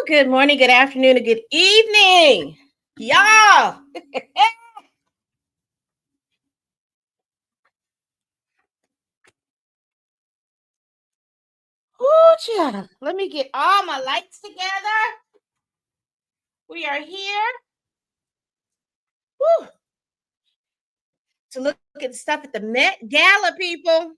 Good morning, good afternoon, and good evening, y'all. Ooh, child. Let me get all my lights together. We are here whew, to look at stuff at the Met Gala, people.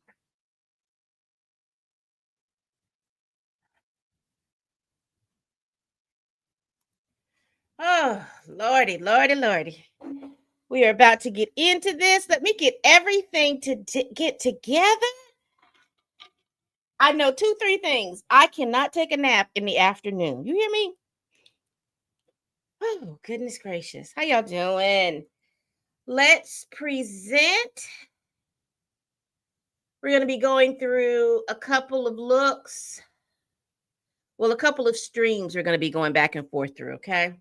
Oh, Lordy, Lordy, Lordy. We are about to get into this. Let me get everything to get together. I know two, three things. I cannot take a nap in the afternoon. You hear me? Oh, goodness gracious. How y'all doing? Let's present. We're going to be going through a couple of looks. Well, a couple of streams we're going to be going back and forth through, okay?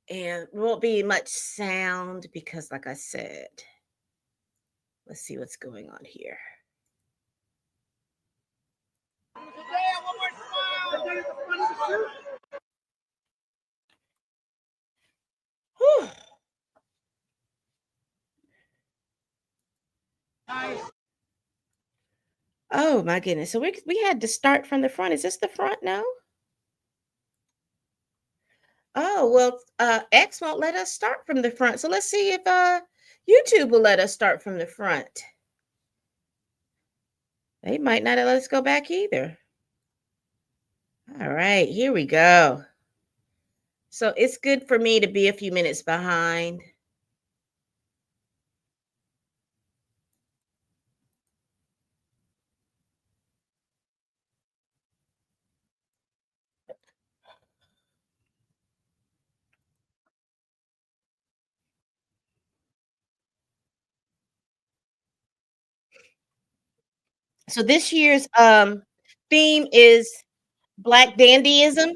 And won't be much sound because, like I said, let's see what's going on here. Whew. Oh my goodness! So we had to start from the front. Is this the front now? Oh well, X won't let us start from the front. So let's see if YouTube will let us start from the front. They might not let us go back either. All right, here we go. So it's good for me to be a few minutes behind. So this year's theme is Black Dandyism.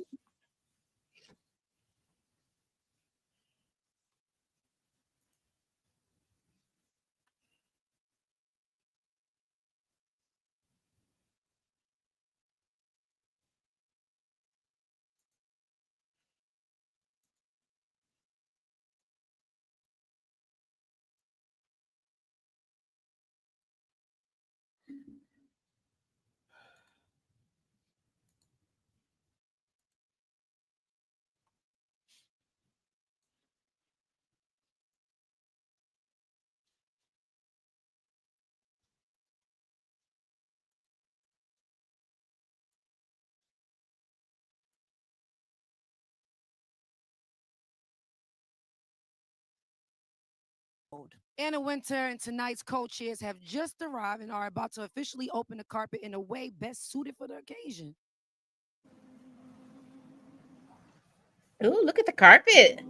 Anna Winter and tonight's co-chairs have just arrived and are about to officially open the carpet in a way best suited for the occasion. Ooh, look at the carpet.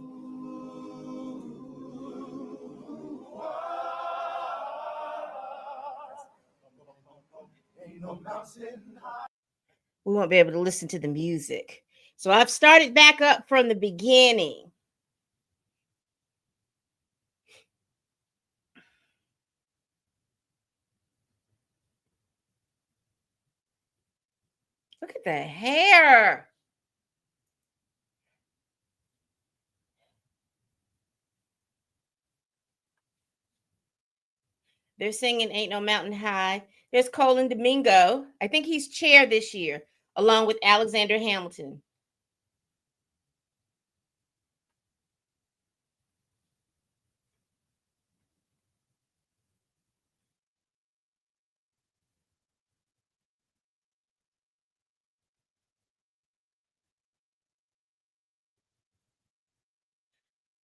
We won't be able to listen to the music. So I've started back up from the beginning. Look at the hair. They're singing Ain't No Mountain High. There's Colin Domingo. I think he's chair this year, along with Alexander Hamilton.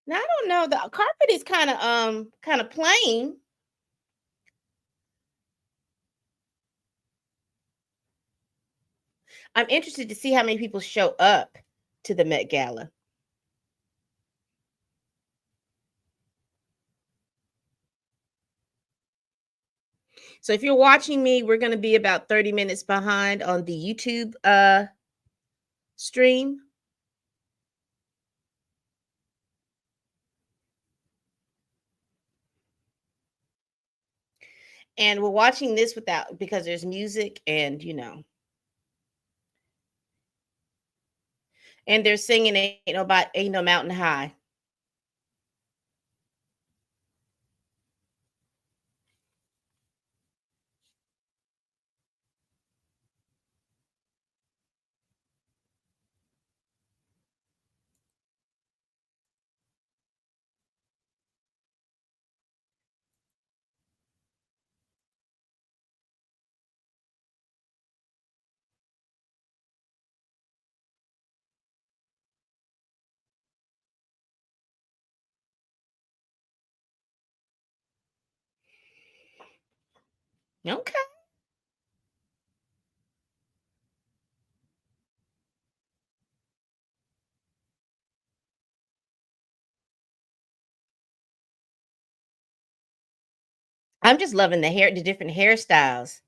Now I don't know. The carpet is kind of plain. I'm interested to see how many people show up to the Met Gala. So if you're watching me, we're going to be about 30 minutes behind on the YouTube stream. And we're watching this without because there's music and. And they're singing Ain't No Mountain High. Okay. I'm just loving the different hairstyles.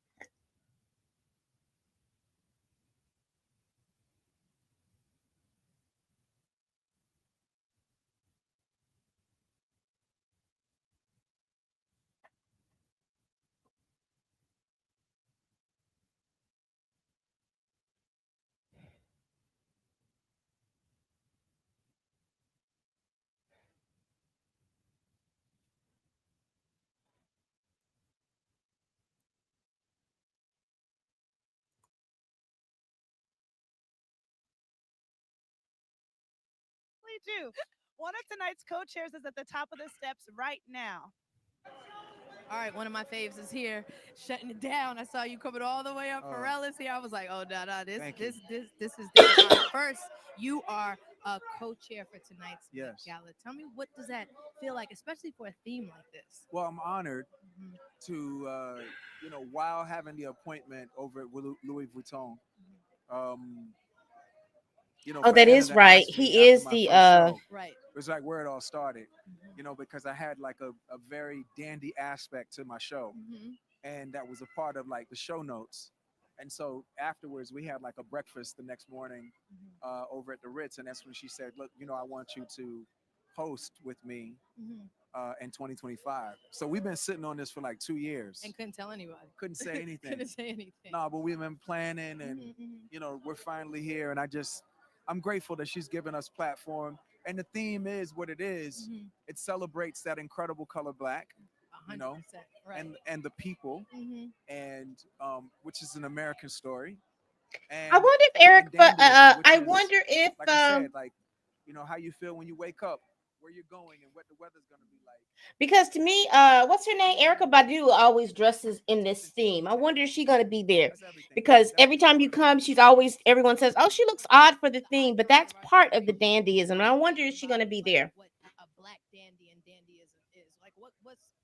Do. One of tonight's co-chairs is at the top of the steps right now. All right, one of my faves is here, shutting it down. I saw you coming all the way up. Pharrell is here. I was like, oh no, no, this is different. All right, first, you are a co-chair for tonight's Met Gala. Tell me, what does that feel like, especially for a theme like this? Well, I'm honored Mhm, to, while having the appointment over at Louis Vuitton, um, Oh, for that Anna is to right. ask me He after is my the first show, right. it was like where it all started, Mhm, because I had like a very dandy aspect to my show. mhm, And that was a part of like the show notes. And so afterwards, we had like a breakfast the next morning mhm, over at the Ritz. And that's when she said, look, I want you to host with me mhm. in 2025. So we've been sitting on this for like 2 years. And couldn't tell anybody. Couldn't say anything. Couldn't say anything. No, but we've been planning and, Mhm, mhm, we're finally here. And I'm grateful that she's given us platform. And the theme is what it is. mhm. It celebrates that incredible color black, A you hundred know, percent. Right. and the people, Mhm. and which is an American story, I and wonder if Eric, and but dandyism, which I is wonder if like I said, like how you feel when you wake up, where you're going, and what the weather's gonna be like. because to me, what's her name? Erica Badu always dresses in this theme. I wonder if she's gonna be there That's everything. because That's every time you come, she's always everyone says, "Oh, she looks odd for the theme," but that's part of the dandyism. And I wonder if she's gonna be Like there. what a black dandy and dandyism is. Like what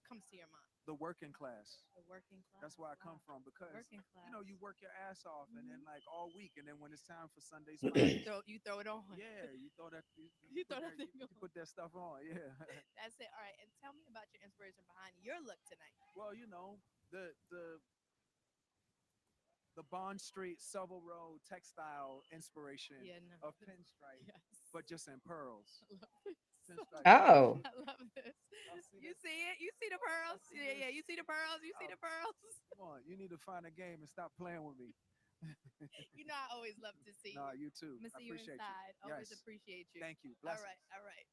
comes to your mind? the working class. The working class. That's where I come Wow. from The because working class. you work your ass off, and then Mhm. like all week, and then when it's time for Sunday splash, You throw it on. yeah, you throw that you You put throw that that thing you on. put that stuff on, yeah. That's it. All right. And tell me about your inspiration behind your look tonight. Well, the Bond Street Savile Row textile inspiration Yeah, no. of pinstripe, Yes. but just in pearls. I love this. Pinstripe pearls. Oh, I love this. Y'all see You this? see it? You see the Y'all pearls? see Yeah, this? yeah. You see the pearls? You see Oh, the pearls? come on, you need to find a game and stop playing with me. You know I always love to see No, you. you too. I'm gonna I see you appreciate you. inside. Always Yes. appreciate you. Thank you. All Blessings. right, all right.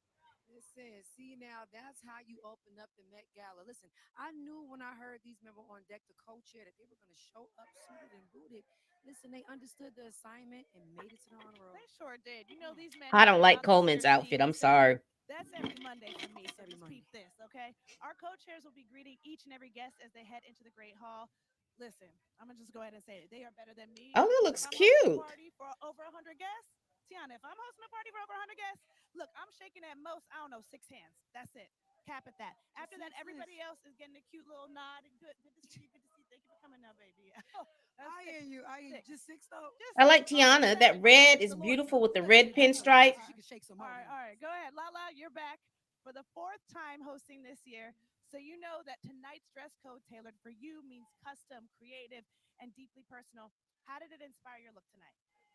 Listen, see now, that's how you open up the Met Gala. Listen, I knew when I heard these men were on deck to co-chair that they were going to show up suited and booted. Listen, they understood the assignment and made it to the honor roll. They sure did. You know, Mm. these men I have don't been like out this Coleman's year outfit. I'm seeing things. sorry. That's every Monday for me. So Every just peep Monday. this, okay? Our co-chairs will be greeting each and every guest as they head into the Great Hall. Listen, I'm gonna just go ahead and say it. They are better than me. Oh, that If looks I'm hosting a cute. party for over 100 guests, Tiana, if I'm hosting a party for over 100 guests, look, I'm shaking at most, I don't know, 6 hands. That's it. Cap at that. The After that, sixes. everybody else is getting a cute little nod. Good to see you. Good to see you. Thank you for coming now, baby. Oh, that's I six. hear you. I hear you. Six. Just six though. Just I six. like Oh, Tiana. That seven. red is The Lord beautiful with knows. the Listen. red pinstripes. So she can shake some All more right, all hands. right. Go ahead. Lala, you're back for the fourth time hosting this year. So you know that tonight's dress code tailored for you means custom, creative, and deeply personal. How did it inspire your look tonight?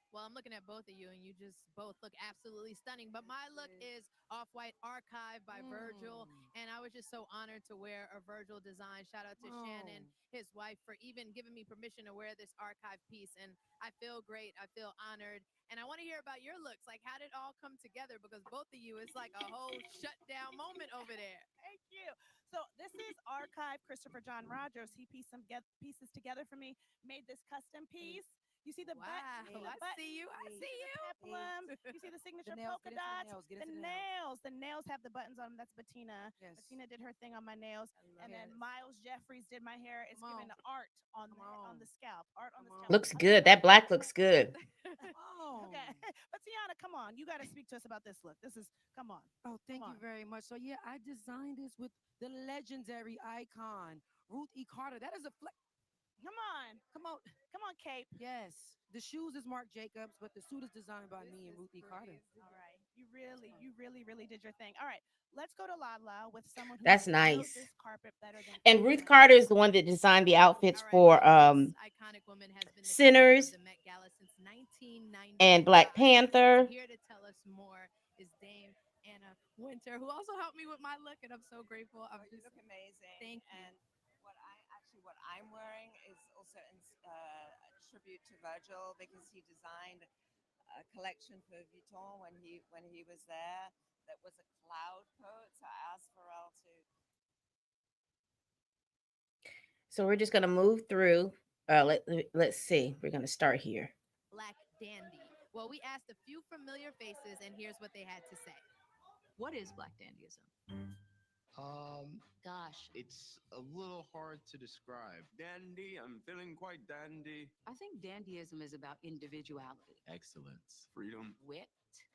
Well, I'm looking at both of you, and you just both look absolutely stunning. But my look is Off-White Archive by Virgil, and I was just so honored to wear a Virgil design. Shout out to Shannon, his wife, for even giving me permission to wear this archive piece. And I feel great. I feel honored. And I want to hear about your looks. Like, how did it all come together? Because both of you, it's like a whole shutdown moment over there. Thank you. So this is Archive Christopher John Rogers. He pieced some pieces together for me. Made this custom piece. You see the Wow, the I see you. I see you. peplum. You see the signature nails, polka get into the dots. nails, get The into the nails. nails. The nails have the buttons on them. That's Bettina. Yes. Bettina did her thing on my nails, and then Miles Jeffries did my hair. It's Come given on. art on Come on on. the scalp. Art on the Come scalp. on. Looks good. That black looks good. Oh. Okay, but Tiana, come on. You got to speak to us about this look. This is come on. Oh, thank Come you on. very much. So yeah, I designed this with the legendary icon Ruth E. Carter. That is a Come on. come on. Come on, Cape. Yes, the shoes is Marc Jacobs, but the suit is designed by me and Ruth E. Carter. All right. You really did your thing. All right. Let's go to Lala with someone who That's knows nice. this carpet better than And Ruth anyone. Carter is the one that designed the outfits All right, for well, this iconic woman has been the queen of Sinners the Met Gala since and 1995. Black And Panther. here to tell us more is Dame Anna Winter, who also helped me with my look, and I'm so grateful. I'm You just look amazing. thank you. And what I'm wearing is also a tribute to Virgil because he designed a collection for Vuitton when he was there. That was a cloud coat. So I asked Pharrell to. So we're just gonna move through. Let's see. We're gonna start here. Black dandy. Well, we asked a few familiar faces, and here's what they had to say. What is black dandyism? Gosh, It's a little hard to describe. Dandy, I'm feeling quite dandy. I think dandyism is about individuality, Excellence, freedom. wit.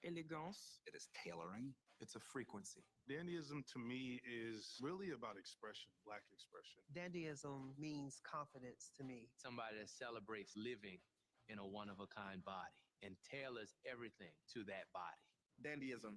Elegance. It is tailoring. It's a frequency. Dandyism to me is really about expression, black expression. Dandyism means confidence to me. Somebody that celebrates living in a one of a kind body and tailors everything to that body. Dandyism,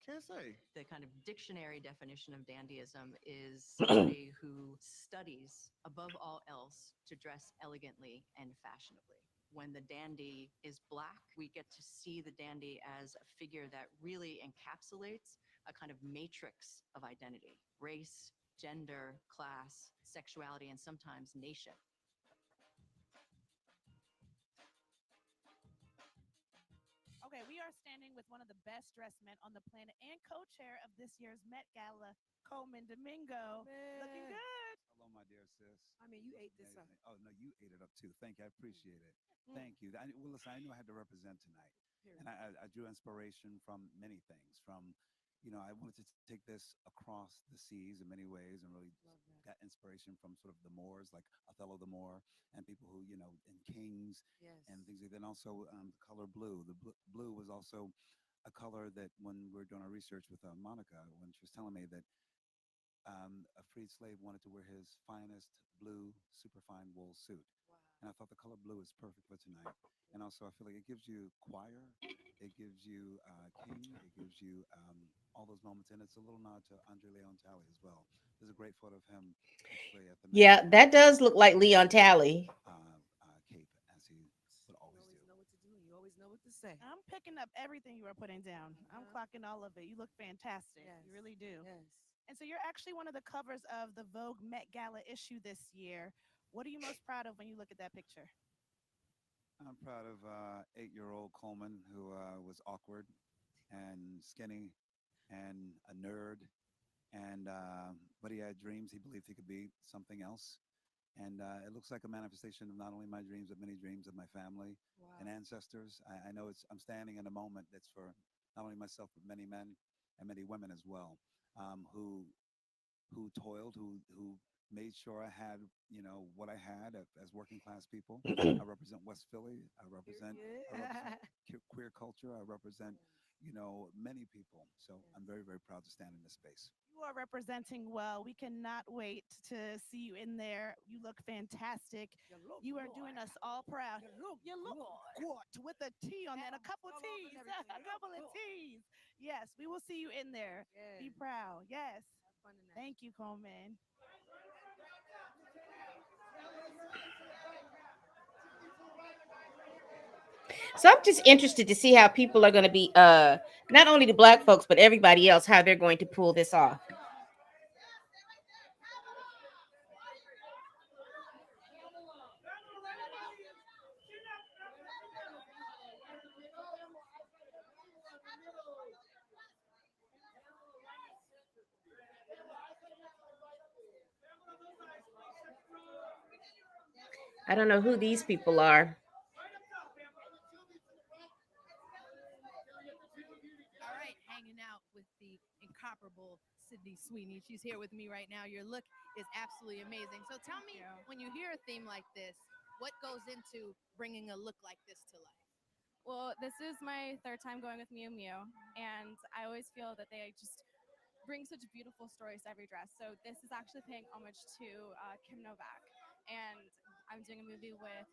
can't say. The kind of dictionary definition of dandyism is somebody who studies above all else to dress elegantly and fashionably. When the dandy is black, we get to see the dandy as a figure that really encapsulates a kind of matrix of identity: race, gender, class, sexuality, and sometimes nation. Okay, we are standing with one of the best dressed men on the planet and co-chair of this year's Met Gala, Coleman Domingo. Looking Man. good. Hello, my dear sis. I mean, you ate this up. Amazing. Oh no, you ate it up too. Thank you. I appreciate it. Thank you. Well, listen, I knew I had to represent tonight, and I drew inspiration from many things. From, I wanted to take this across the seas in many ways, and really got inspiration from sort of the Moors, like Othello the Moor, and people who, and kings Yes. and things. Then also the color blue. The blue was also a color that when we were doing our research with Monica, when she was telling me that a freed slave wanted to wear his finest blue superfine wool suit. And I thought the color blue is perfect for tonight. And also, I feel like it gives you choir, it gives you king, it gives you all those moments. And it's a little nod to Andre Leon Talley as well. There's a great photo of him actually at the Met Yeah, Gala, that does look like Leon Talley. cape, as he would You always always do. know what to do. You always know what to say. I'm picking up everything you are putting down. I'm clocking all of it. You look fantastic. Yes. You really do. Yes. And so you're actually one of the covers of the Vogue Met Gala issue this year. What are you most proud of when you look at that picture? I'm proud of 8-year-old Coleman, who was awkward and skinny and a nerd, and but he had dreams. He believed he could be something else, and it looks like a manifestation of not only my dreams but many dreams of my family and ancestors. I know I'm standing in a moment that's for not only myself but many men and many women as well, who toiled, who made sure I had, what I had as working class people. I represent West Philly. I represent queer culture. I represent, many people. So I'm very, very proud to stand in this space. You are representing well. We cannot wait to see you in there. You look fantastic. You are doing us all proud. You look good with a T on that. A couple T's. A couple of T's. Yes, we will see you in there. Be proud. Yes. Thank you, Coleman. So I'm just interested to see how people are going to be, not only the black folks, but everybody else, how they're going to pull this off. I don't know who these people are. All right, hanging out with the incomparable Sydney Sweeney. She's here with me right now. Your look is absolutely amazing. So tell me, when you hear a theme like this, what goes into bringing a look like this to life? Well, this is my third time going with Miu Miu, and I always feel that they just bring such beautiful stories to every dress. So this is actually paying homage to Kim Novak, and I'm doing a movie with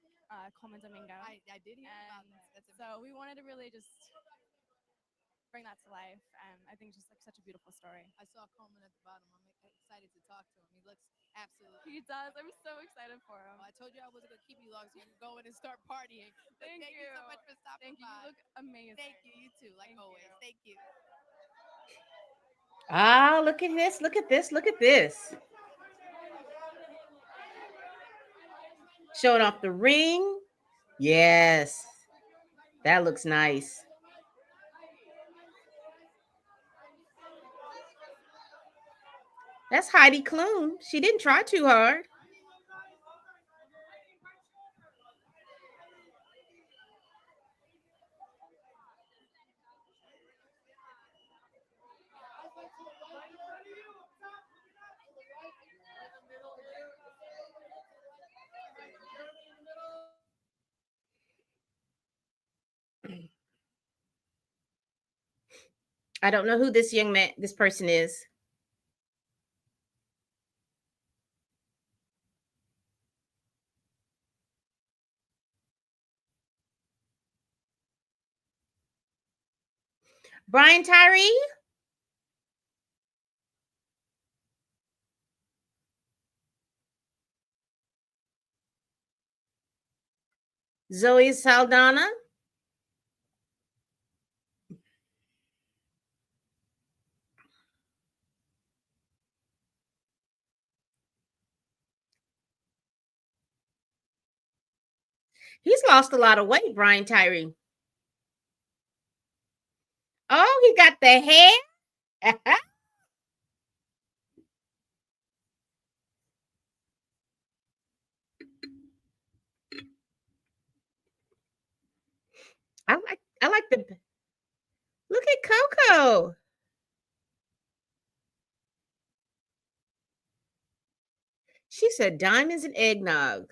Coleman Domingo. I did hear about and this. That's so we wanted to really just bring that to life, and I think just like such a beautiful story. I saw Coleman at the bottom. I'm excited to talk to him. He looks absolutely. He does. I'm so excited for him. Well, I told you I wasn't gonna keep you long, so you can go in and start partying. But Thank you so much for stopping Thank you. by. You look amazing. Thank you. You too. Like Thank always. you. Thank you. Ah, look at this. Look at this. Look at this. Showing off the ring. Yes. That looks nice. That's Heidi Klum. She didn't try too hard. I don't know who this young man, this person is. Brian Tyree? Zoe Saldana? He's lost a lot of weight, Brian Tyree. Oh, he got the hair. I like the look at Coco. She said diamonds and eggnog.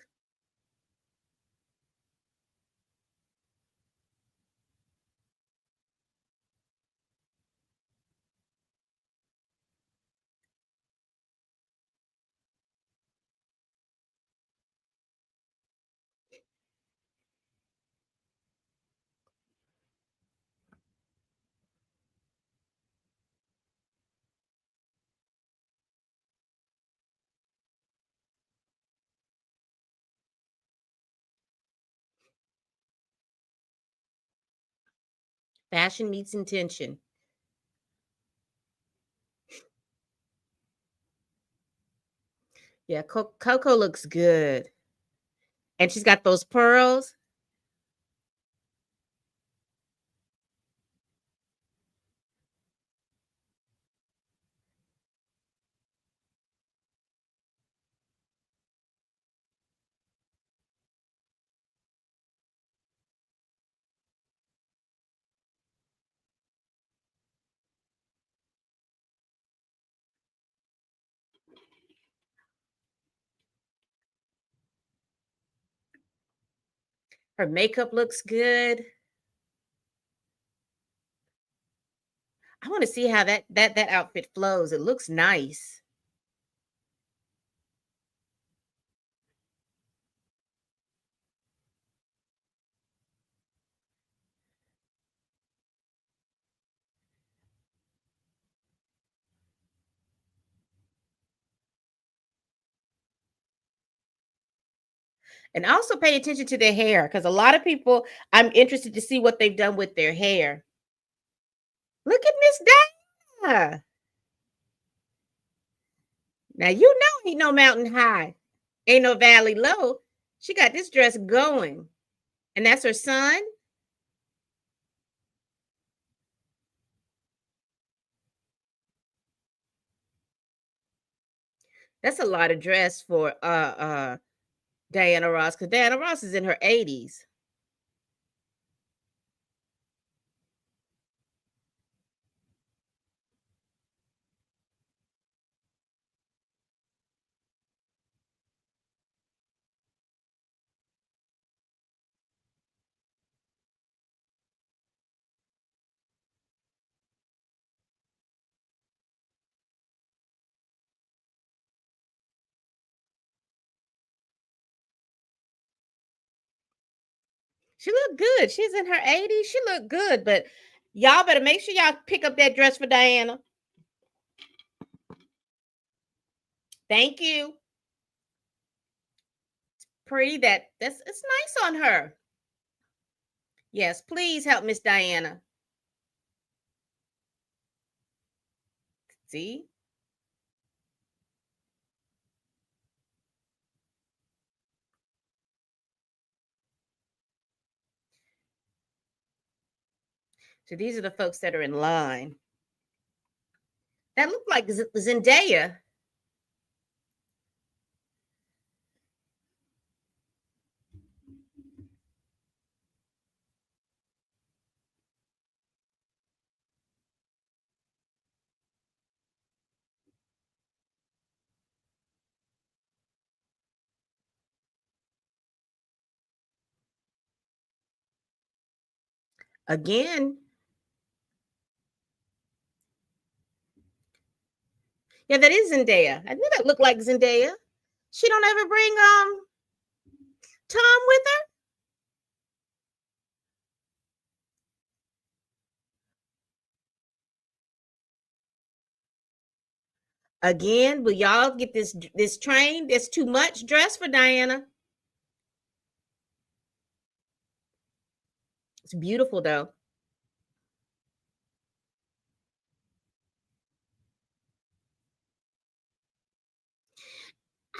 Fashion meets intention. Yeah, Coco looks good. And she's got those pearls. Her makeup looks good. I want to see how that outfit flows. It looks nice. And also pay attention to their hair because a lot of people, I'm interested to see what they've done with their hair. Look at Miss Dana. Now you know ain't no mountain high, ain't no valley low. She got this dress going. And that's her son. That's a lot of dress for Diana Ross, because Diana Ross is in her 80s. She looked good. She's in her 80s. She looked good, but y'all better make sure y'all pick up that dress for Diana. Thank you. It's pretty. That's it's nice on her. Yes, please help Miss Diana. See? So these are the folks that are in line. That looked like Zendaya. Again. Yeah, that is Zendaya. I knew that looked like Zendaya. She don't ever bring Tom with her. Again, will y'all get this train? There's too much dress for Diana. It's beautiful though.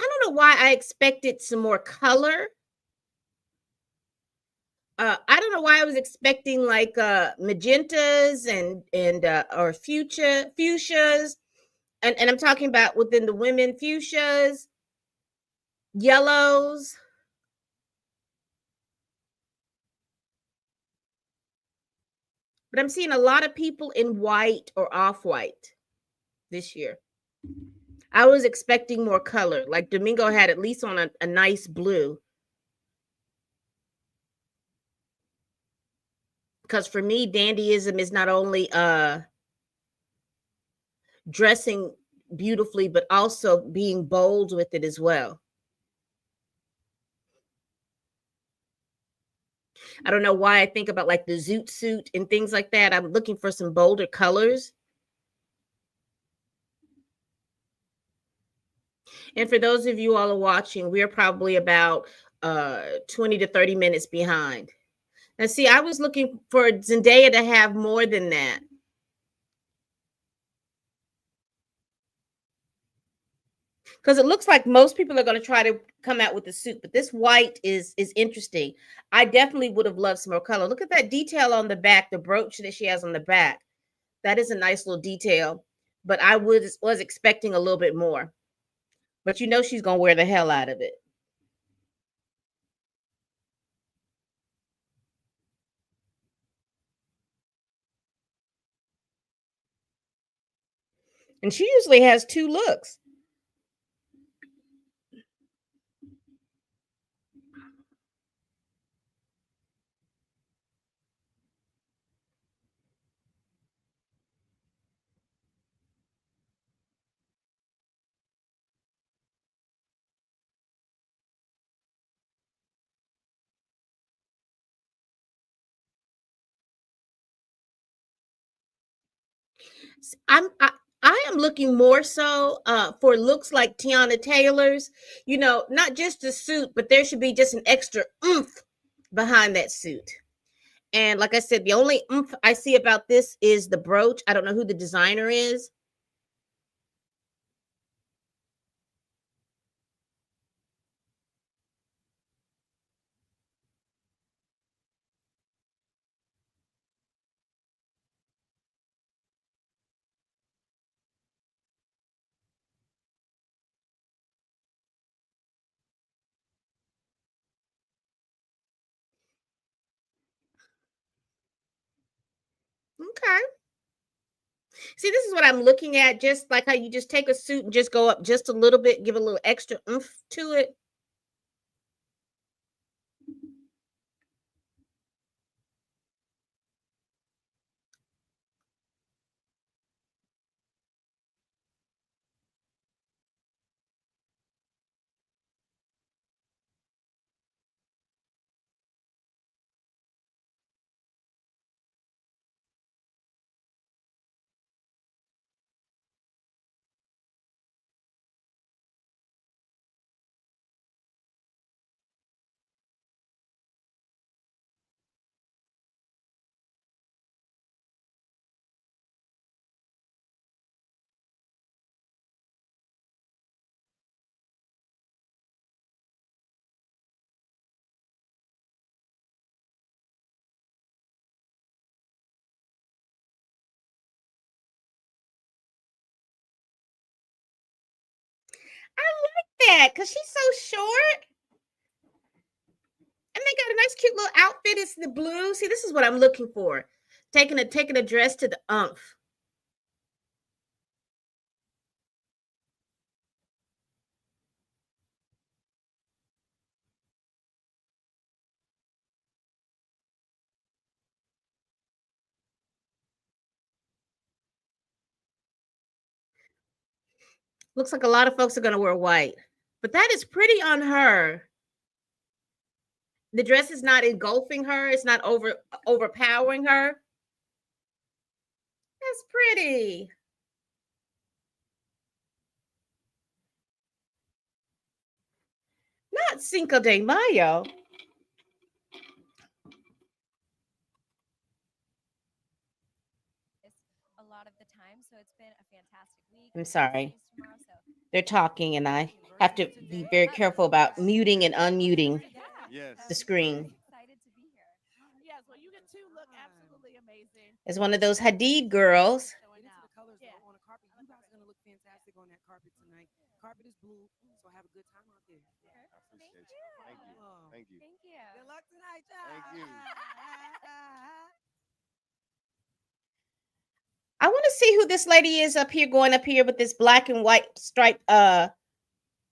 I don't know why I expected some more color. I don't know why I was expecting like magentas and or fuchsias, and I'm talking about within the women fuchsias, yellows. But I'm seeing a lot of people in white or off white this year. I was expecting more color. Like Domingo had at least on a nice blue. Because for me, dandyism is not only dressing beautifully, but also being bold with it as well. I don't know why I think about like the zoot suit and things like that. I'm looking for some bolder colors. And for those of you all are watching, we're probably about 20 to 30 minutes behind. Now, see, I was looking for Zendaya to have more than that. Because it looks like most people are going to try to come out with the suit, but this white is interesting. I definitely would have loved some more color. Look at that detail on the back, the brooch that she has on the back. That is a nice little detail, but I was expecting a little bit more. But you know she's going to wear the hell out of it. And she usually has two looks. I'm I am looking more so for looks like Tiana Taylor's, not just a suit, but there should be just an extra oomph behind that suit. And like I said, the only oomph I see about this is the brooch. I don't know who the designer is. Okay. See, this is what I'm looking at. Just like how you just take a suit and just go up just a little bit, give a little extra oomph to it. I like that because she's so short. And they got a nice cute little outfit. It's the blue. See, this is what I'm looking for. Taking a dress to the umph. Looks like a lot of folks are gonna wear white. But that is pretty on her. The dress is not engulfing her, it's not overpowering her. That's pretty. Not Cinco de Mayo. A lot of the time, so it's been a fantastic week. I'm sorry. Tomorrow, so They're talking, and I have to be very careful about muting and unmuting the screen. Excited to be here. Yes, well, you get to look absolutely amazing. As one of those Hadid girls. The colors on the carpet. You guys are gonna look fantastic on that carpet tonight. Carpet is blue, so have a good time out there. I appreciate you. Thank you. Thank you. Thank you. Good luck tonight, y'all. Thank you. I want to see who this lady is up here going up here with this black and white striped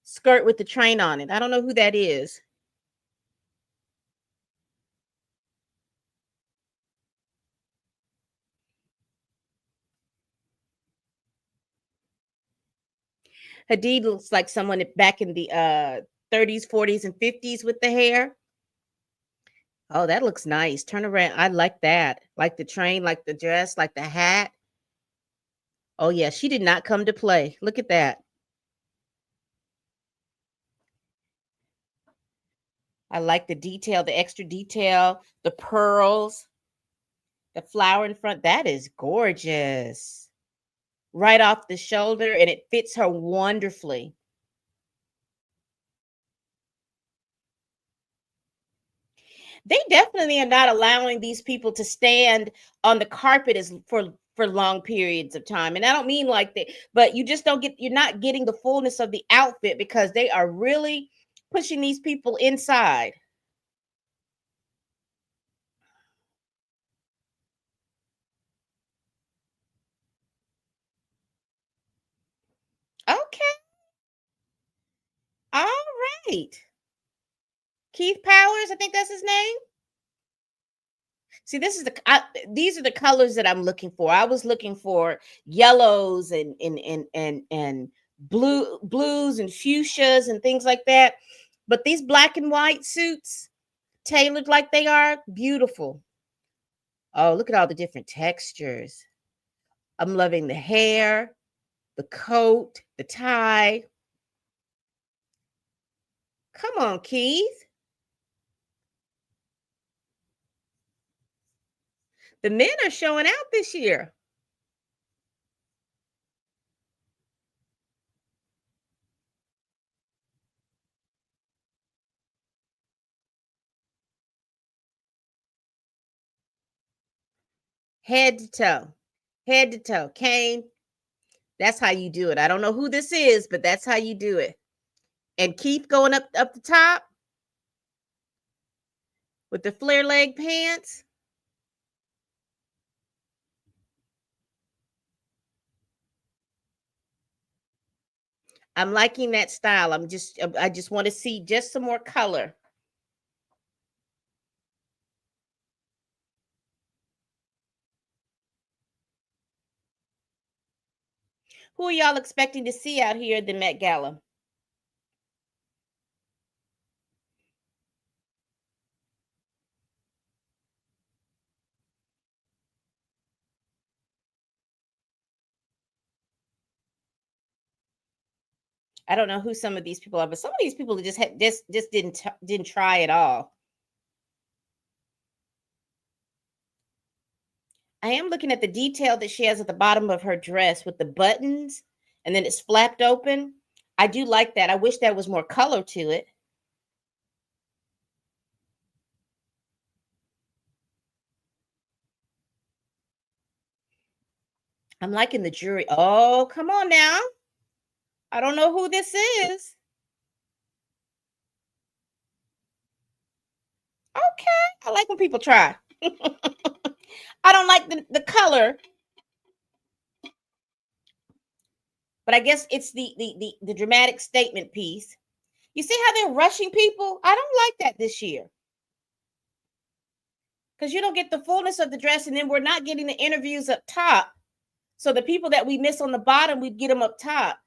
skirt with the train on it. I don't know who that is. Hadid looks like someone back in the 30s, 40s, and 50s with the hair. Oh, that looks nice. Turn around. I like that. Like the train, like the dress, like the hat. Oh, yeah. She did not come to play. Look at that. I like the detail, the extra detail, the pearls, the flower in front. That is gorgeous. Right off the shoulder, and it fits her wonderfully. They definitely are not allowing these people to stand on the carpet as for long periods of time. And I don't mean like that, but you just don't get you're not getting the fullness of the outfit because they are really pushing these people inside. Okay. All right. Keith Powers, I think that's his name. See, these are the colors that I'm looking for. I was looking for yellows and blues and fuchsias and things like that. But these black and white suits, tailored like they are, beautiful. Oh, look at all the different textures. I'm loving the hair. the coat, the tie. Come on, Keith. The men are showing out this year. Head to toe. Head to toe. Kane, that's how you do it. I don't know who this is, but that's how you do it. And Keith going up the top with the flare leg pants. I'm liking that style. I just want to see just some more color. Who are y'all expecting to see out here at the Met Gala? I don't know who some of these people are, but some of these people just didn't try at all. I am looking at the detail that she has at the bottom of her dress with the buttons and then it's flapped open. I do like that. I wish there was more color to it. I'm liking the jewelry. Oh, come on now. I don't know who this is. Okay. I like when people try. I don't like the color, but I guess it's the dramatic statement piece. You see how they're rushing people? I don't like that this year. Because you don't get the fullness of the dress, and then we're not getting the interviews up top. So the people that we miss on the bottom, we get them up top.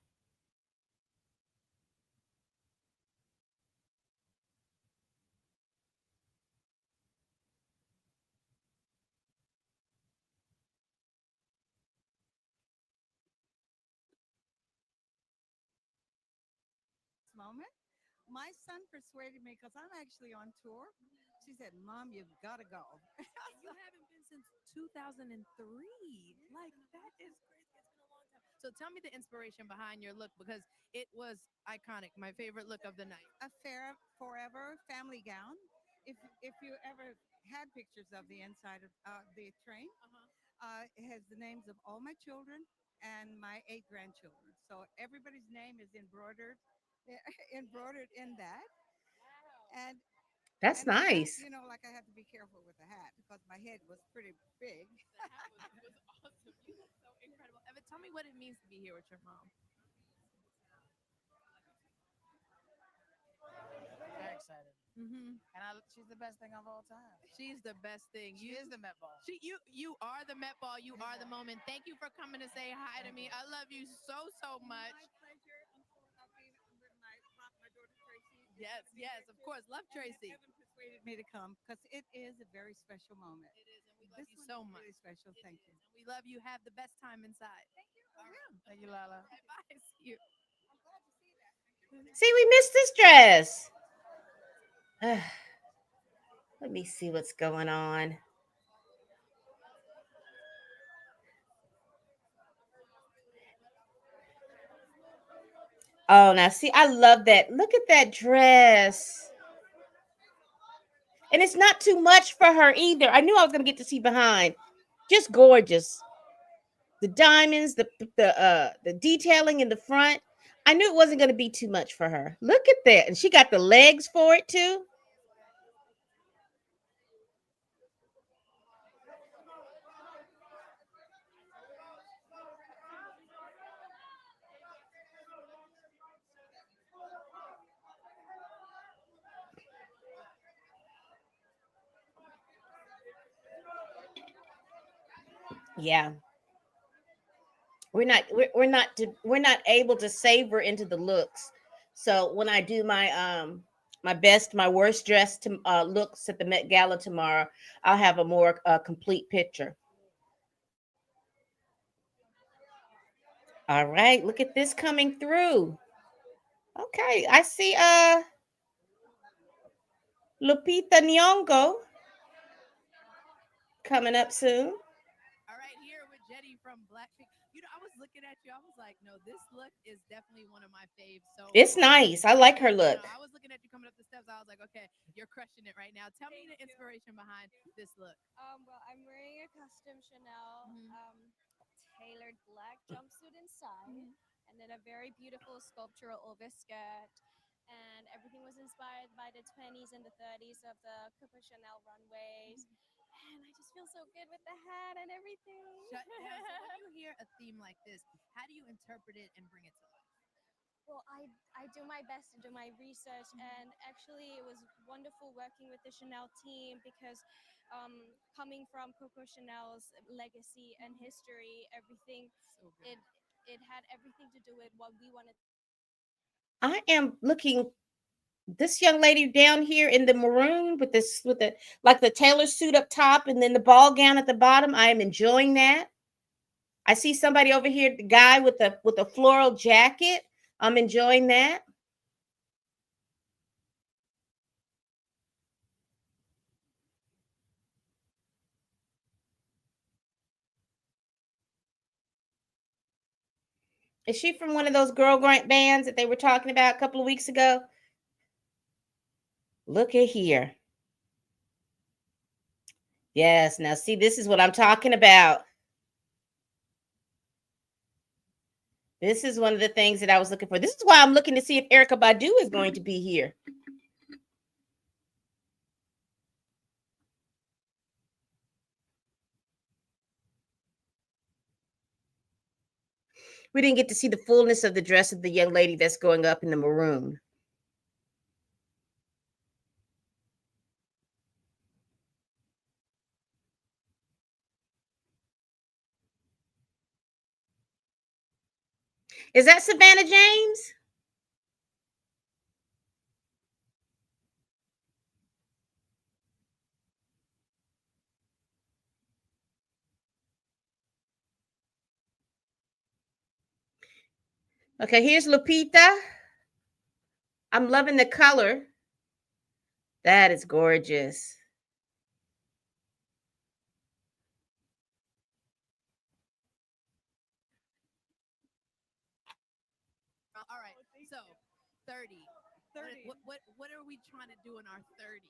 Moment. My son persuaded me because I'm actually on tour. She said, "Mom, you've got to go." And you haven't been since 2003. Like, that is crazy. It's been a long time. So tell me the inspiration behind your look because it was iconic. My favorite look of the night. A fair forever family gown. If you ever had pictures of the inside of the train, it has the names of all my children and my 8 grandchildren. So everybody's name is embroidered embroidered in that. And That's the hat, nice. like I had to be careful with the hat because my head was pretty big. The hat was awesome. You look so incredible. Evan, tell me what it means to be here with your mom. Very excited. Mm-hmm. And she's the best thing of all time. She's the best thing. She is the Met Ball. You are the Met Ball. You are the moment. Thank you for coming to say hi to me. I love you so much. My pleasure. I'm so happy with my daughter Tracy. Yes, of course. Love Tracy. Evan persuaded me to come because it is a very special moment. It is, and we love you so much. Really special. Thank you. And we love you. Have the best time inside. Thank you. All right. Thank you, Lala. Bye. See you. I'm glad to see that. See, we missed this dress. Let me see what's going on. Oh, now see, I love that. Look at that dress. And it's not too much for her either. I knew I was going to get to see behind. Just gorgeous. The diamonds, the detailing in the front. I knew it wasn't going to be too much for her. Look at that. And she got the legs for it too. Yeah. We're not able to savor into the looks. So when I do my best, my worst dress to looks at the Met Gala tomorrow, I'll have a more complete picture. All right, look at this coming through. Okay, I see Lupita Nyong'o coming up soon. All right, here with Jetty from Blackpink. You know, I was looking at you. I was like, no, this look is definitely one of my faves so It's far. nice. I like her You look. know, I was looking at you coming up the steps. I was like, okay, you're crushing it right now. Tell me the inspiration behind this look. Well, I'm wearing a custom Chanel tailored black jumpsuit inside, and then a very beautiful sculptural overskirt. And everything was inspired by the 20s and the 30s of the Coco Chanel runways. And I just feel so good with the hat and everything. Shut down. So when you hear a theme like this, how do you interpret it and bring it to life? Well, I do my best to do my research, and actually, it was wonderful working with the Chanel team because coming from Coco Chanel's legacy and history, everything it had everything to do with what we wanted. I am looking this young lady down here in the maroon with this with the like the tailor suit up top and then the ball gown at the bottom. I am enjoying that. I see somebody over here, the guy with the floral jacket. I'm enjoying that. Is she from one of those girl bands that they were talking about a couple of weeks ago? Look at here. Yes, now see, this is what I'm talking about. This is one of the things that I was looking for. This is why I'm looking to see if Erica Badu is going to be here. We didn't get to see the fullness of the dress of the young lady that's going up in the maroon. Is that Savannah James? Okay, here's Lupita. I'm loving the color. That is gorgeous. All right, so 30. 30. What are we trying to do in our 30s?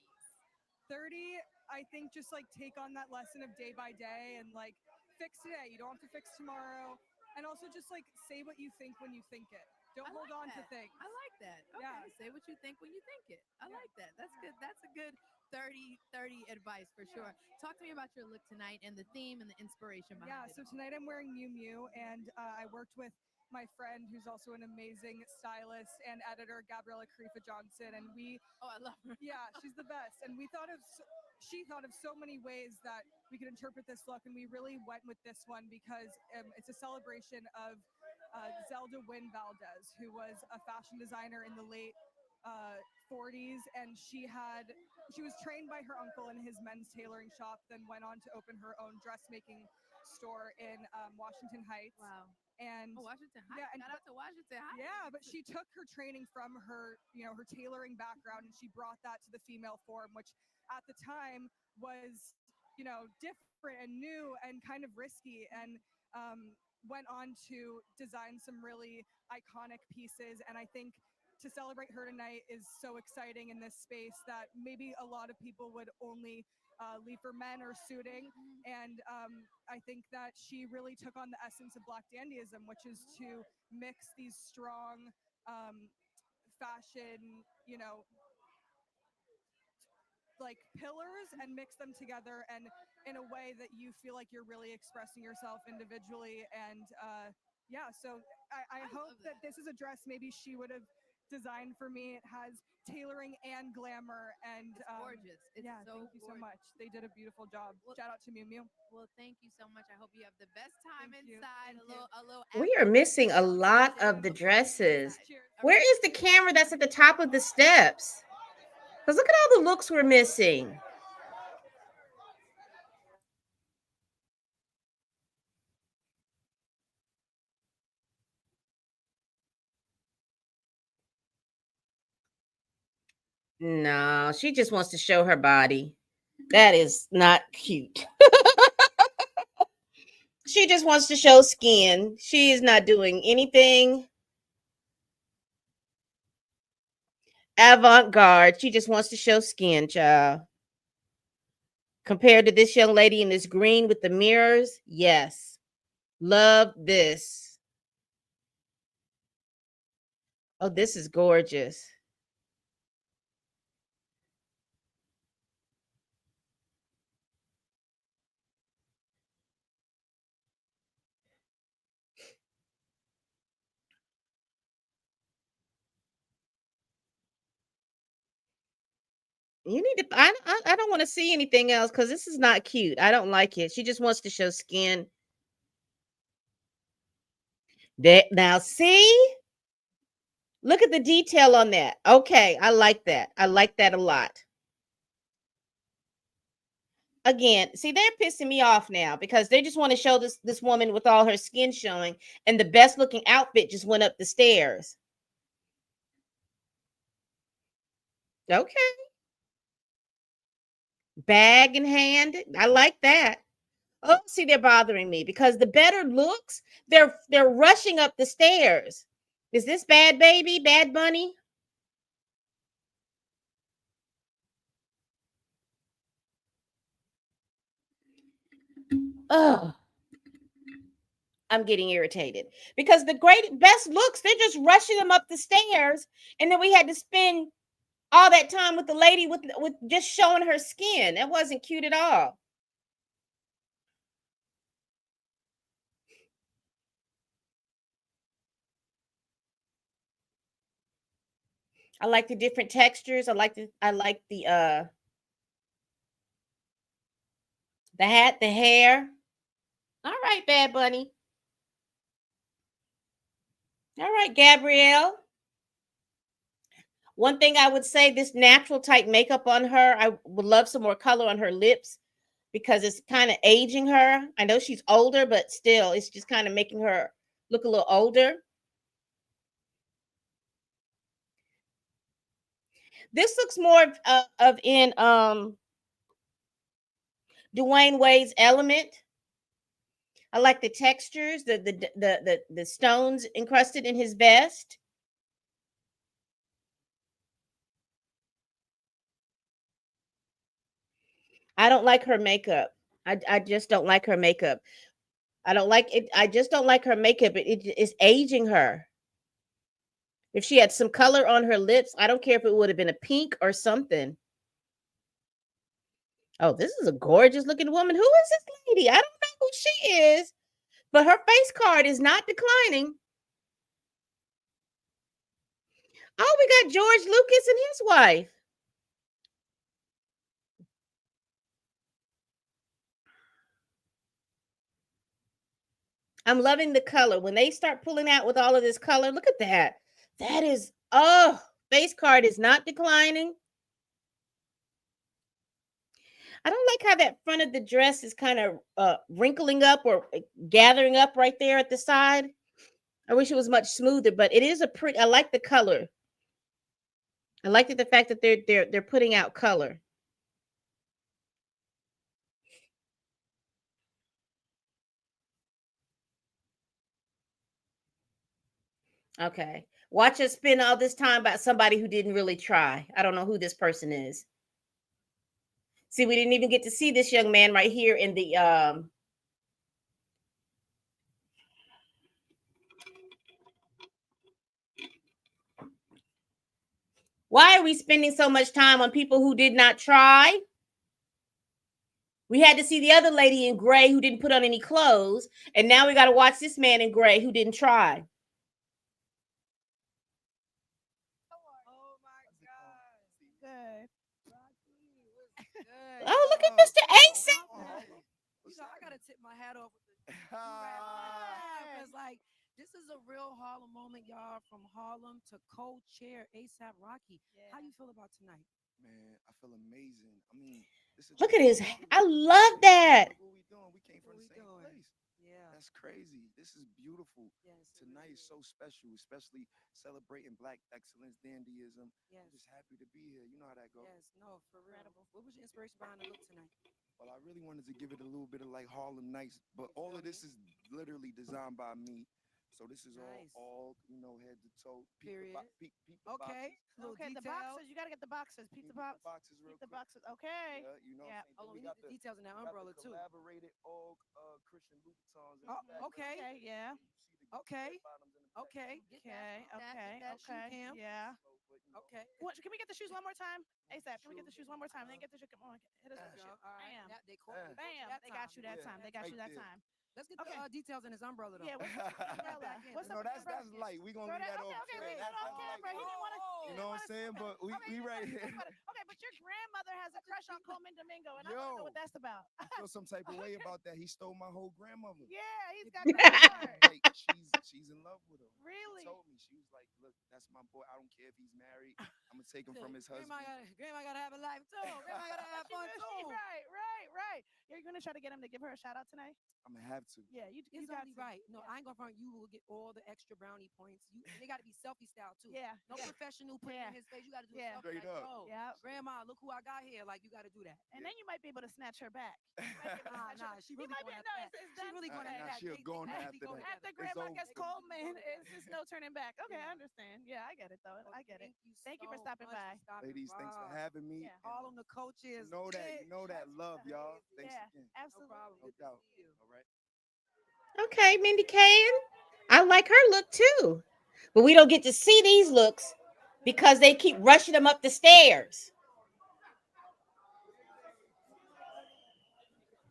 30, I think just like take on that lesson of day by day and like fix today. You don't have to fix tomorrow. And also just like say what you think when you think it. Don't hold on to things. I like that. Okay, Yeah. say what you think when you think it. I like that. That's good. That's a good 30 advice for sure. Talk to me about your look tonight and the theme and the inspiration behind it. So tonight I'm wearing Miu Miu, and I worked with my friend who's also an amazing stylist and editor, Gabriella Karifa Johnson, and I love her. Yeah, she's the best. And she thought of so many ways that we could interpret this look, and we really went with this one because it's a celebration of Zelda Wynn Valdez, who was a fashion designer in the late 40s, and she was trained by her uncle in his men's tailoring shop, then went on to open her own dressmaking store in Washington Heights. Wow. And Washington Heights. Yeah, and Shout out to Washington Heights. yeah, but she took her training from her, her tailoring background, and she brought that to the female form, which at the time was, different and new and kind of risky, and went on to design some really iconic pieces. And I think to celebrate her tonight is so exciting in this space that maybe a lot of people would only leave for men or suiting. And I think that she really took on the essence of Black dandyism, which is to mix these strong fashion, like pillars, and mix them together and in a way that you feel like you're really expressing yourself individually. And so I hope that this is a dress maybe she would have designed for me. It has tailoring and glamour, and It's gorgeous. It's so thank you so gorgeous. much. They did a beautiful job. Shout out to Miu Miu. Well, thank you so much. I hope you have the best time Thank you. inside. Thank A little. We are missing a lot of the dresses. Where is the camera that's at the top of the steps? Because look at all the looks we're missing. No, she just wants to show her body. That is not cute. She just wants to show skin. She is not doing anything avant-garde. She just wants to show skin, child. Compared to this young lady in this green with the mirrors, yes. Love this. Oh, this is gorgeous. You need to. I don't want to see anything else because this is not cute. I don't like it. She just wants to show skin. That now, see, look at the detail on that. Okay, I like that. I like that a lot. Again, see, they're pissing me off now because they just want to show this woman with all her skin showing, and the best looking outfit just went up the stairs. Okay, bag in hand. I like that. Oh, see, they're bothering me because the better looks, they're rushing up the stairs. Is this Bad Baby, Bad Bunny? Oh, I'm getting irritated because the great best looks, they're just rushing them up the stairs, and then we had to spend all that time with the lady with just showing her skin. That wasn't cute at all. I like the different textures. I like the hat, the hair. All right, Bad Bunny. All right, Gabrielle. One thing I would say, this natural type makeup on her, I would love some more color on her lips because it's kind of aging her. I know she's older, but still, it's just kind of making her look a little older. This looks more of in Dwayne Wade's Element. I like the textures, the stones encrusted in his vest. I don't like her makeup. I just don't like her makeup. I don't like it. I just don't like her makeup. It's aging her. If she had some color on her lips, I don't care if it would have been a pink or something. Oh, this is a gorgeous looking woman. Who is this lady? I don't know who she is, but her face card is not declining. Oh, we got George Lucas and his wife. I'm loving the color. When they start pulling out with all of this color, look at that. That is, oh, face card is not declining. I don't like how that front of the dress is kind of wrinkling up or gathering up right there at the side. I wish it was much smoother, but it is a pretty. I like the color. I like the fact that they're putting out color. Okay, watch us spend all this time about somebody who didn't really try. I don't know who this person is. See, we didn't even get to see this young man right here in the Why are we spending so much time on people who did not try? We had to see the other lady in gray who didn't put on any clothes, and now we got to watch this man in gray who didn't try. Good. Oh, look at Mr. Ace. I gotta tip my hat off with the because like this is a real Harlem moment, y'all. From Harlem to co-chair ASAP Rocky. How you feel about tonight? Man, I feel amazing. I mean, this is Look at his. I love that. what we doing. We came from the same place. Yeah. That's crazy. This is beautiful. Yes, it Tonight really is so special, especially celebrating Black excellence, dandyism. Yes. I'm just happy to be here. You know how that goes. Yes, no, for real. What was your inspiration behind the look tonight? Well, I really wanted to give it a little bit of like Harlem Nights, but all of this is literally designed by me. So this is Nice. all head to toe. Period. Peep the Okay. boxes. Little Okay, the details. boxes. You gotta get the boxes. Pizza box. Boxes real Pizza quick. boxes. Okay. Yeah, you know Yeah. what I'm saying? Oh, Then we we need got the the details in that got umbrella the too. collaborated all Christian Louboutins in Oh, the back. okay. Okay. Yeah. Okay. Bottoms in the back. Okay. Get Okay. that. Okay. Get that shoe Okay. cam. Yeah. Okay. What, can we get the shoes one more time? ASAP. Can we get the shoes one more time? Then get the shoe. Come on. Hit us with the Go. shoe. All right. Bam. They caught you Bam. that They got you that time. They got you that time. Let's get Okay. the details in his umbrella though. Yeah. What's up with the umbrella? What's up No, with the that's umbrella? light. We gonna Throw leave that okay, off. okay, leave it on camera. He didn't want to. You know what I'm saying? But we right here. Okay, but your grandmother has a crush on Coleman Domingo, and I want to know what that's about. I feel some type of way about that. He stole my whole grandmother. Yeah, he's got that heart. Like she's in love with him. Really? She told me, she was like, "Look, that's my boy. I don't care if he's married. I'm gonna take him from his husband." Grandma gotta have a life too. Grandma gotta have fun too. Right. You're gonna try to get him to give her a shout out tonight. I'm gonna have to. Yeah, you It's got only to. right. No, I ain't gonna front. You will get all the extra brownie points. And they gotta be selfie style too. Yeah. No professional putting in his face. You gotta do Yeah. a selfie Straight like, up. yo, grandma, look who I got here. Like you gotta do that. And then you might be able to snatch her back. Nah, she really going after that. It's She done. really going Okay. after that. She'll go on after that. After It's grandma over. gets Coleman, it's just no turning back. Okay, I understand. Yeah, I get it though. I get it. Thank you for stopping by. Ladies, thanks for having me. Yeah. All of the coaches. You know that love, y'all. Thanks Yeah, again. absolutely. No doubt. All right. Okay, Mindy Kayen. I like her look too. But we don't get to see these looks because they keep rushing them up the stairs.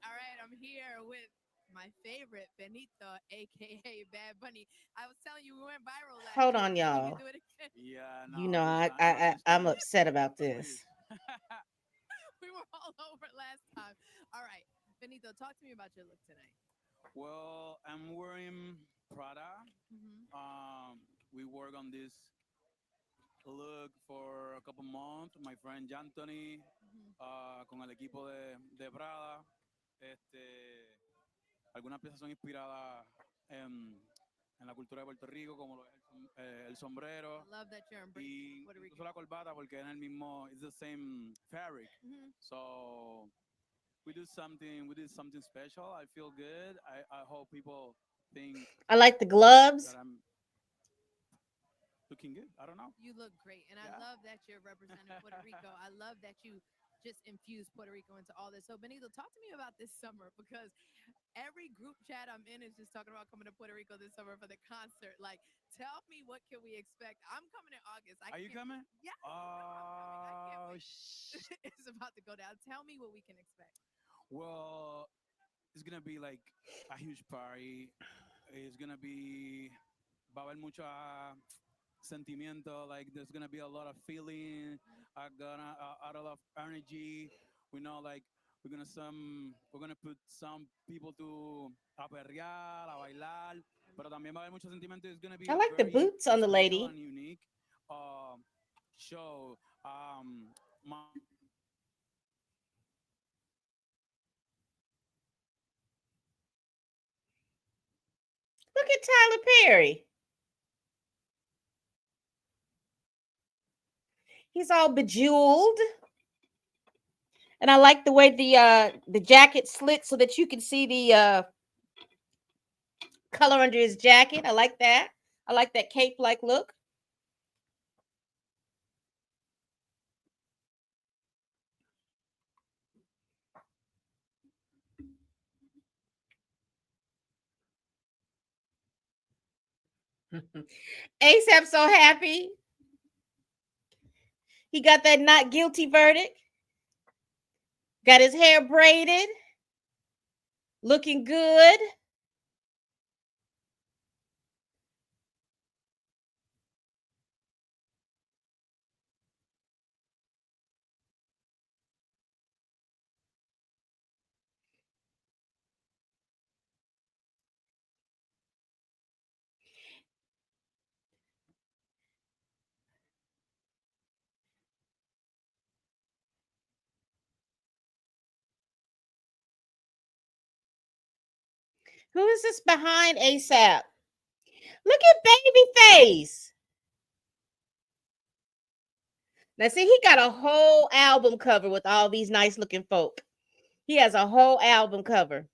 All right, I'm here with my favorite, Benito, aka Bad Bunny. I was telling you we went viral last Hold year. on, We can y'all. do it again. Yeah, no. You know, this time, I'm upset about this. We were all over last time. All right, Benito, talk to me about your look tonight. Well, I'm wearing Prada. We work on this look for a couple months. My friend Anthony, con el equipo de Prada. Algunas piezas son inspiradas en la cultura de Puerto Rico, como lo es el sombrero. I love that you're embracing Y Puerto Rico. incluso la corbata, porque es el mismo, it's the same fabric. So we did something special. I feel good. I hope people think I like the gloves. that I'm looking good. I don't know. You look great, and I love that you're representing Puerto Rico. I love that you just infused Puerto Rico into all this. So, Benito, talk to me about this summer because every group chat I'm in is just talking about coming to Puerto Rico this summer for the concert. Like, tell me what can we expect? I'm coming in August. Are you coming? Yeah. Oh, It's about to go down. Tell me what we can expect. well, it's gonna be like a huge party. It's gonna be va a haber mucho sentimiento. Like there's gonna be a lot of feeling. A lot of energy. We know like we're gonna put some people to a perrear, a bailar, pero también va a haber mucho sentimiento. It's gonna be I a like the very boots on the special lady. and unique show. My Look at Tyler Perry. He's all bejeweled. And I like the way the jacket slit so that you can see the color under his jacket. I like that. I like that cape-like look. ASAP so happy. He got that not guilty verdict. Got his hair braided. Looking good. Who is this behind ASAP? Look at Babyface. Now, see, he got a whole album cover with all these nice looking folk. He has a whole album cover.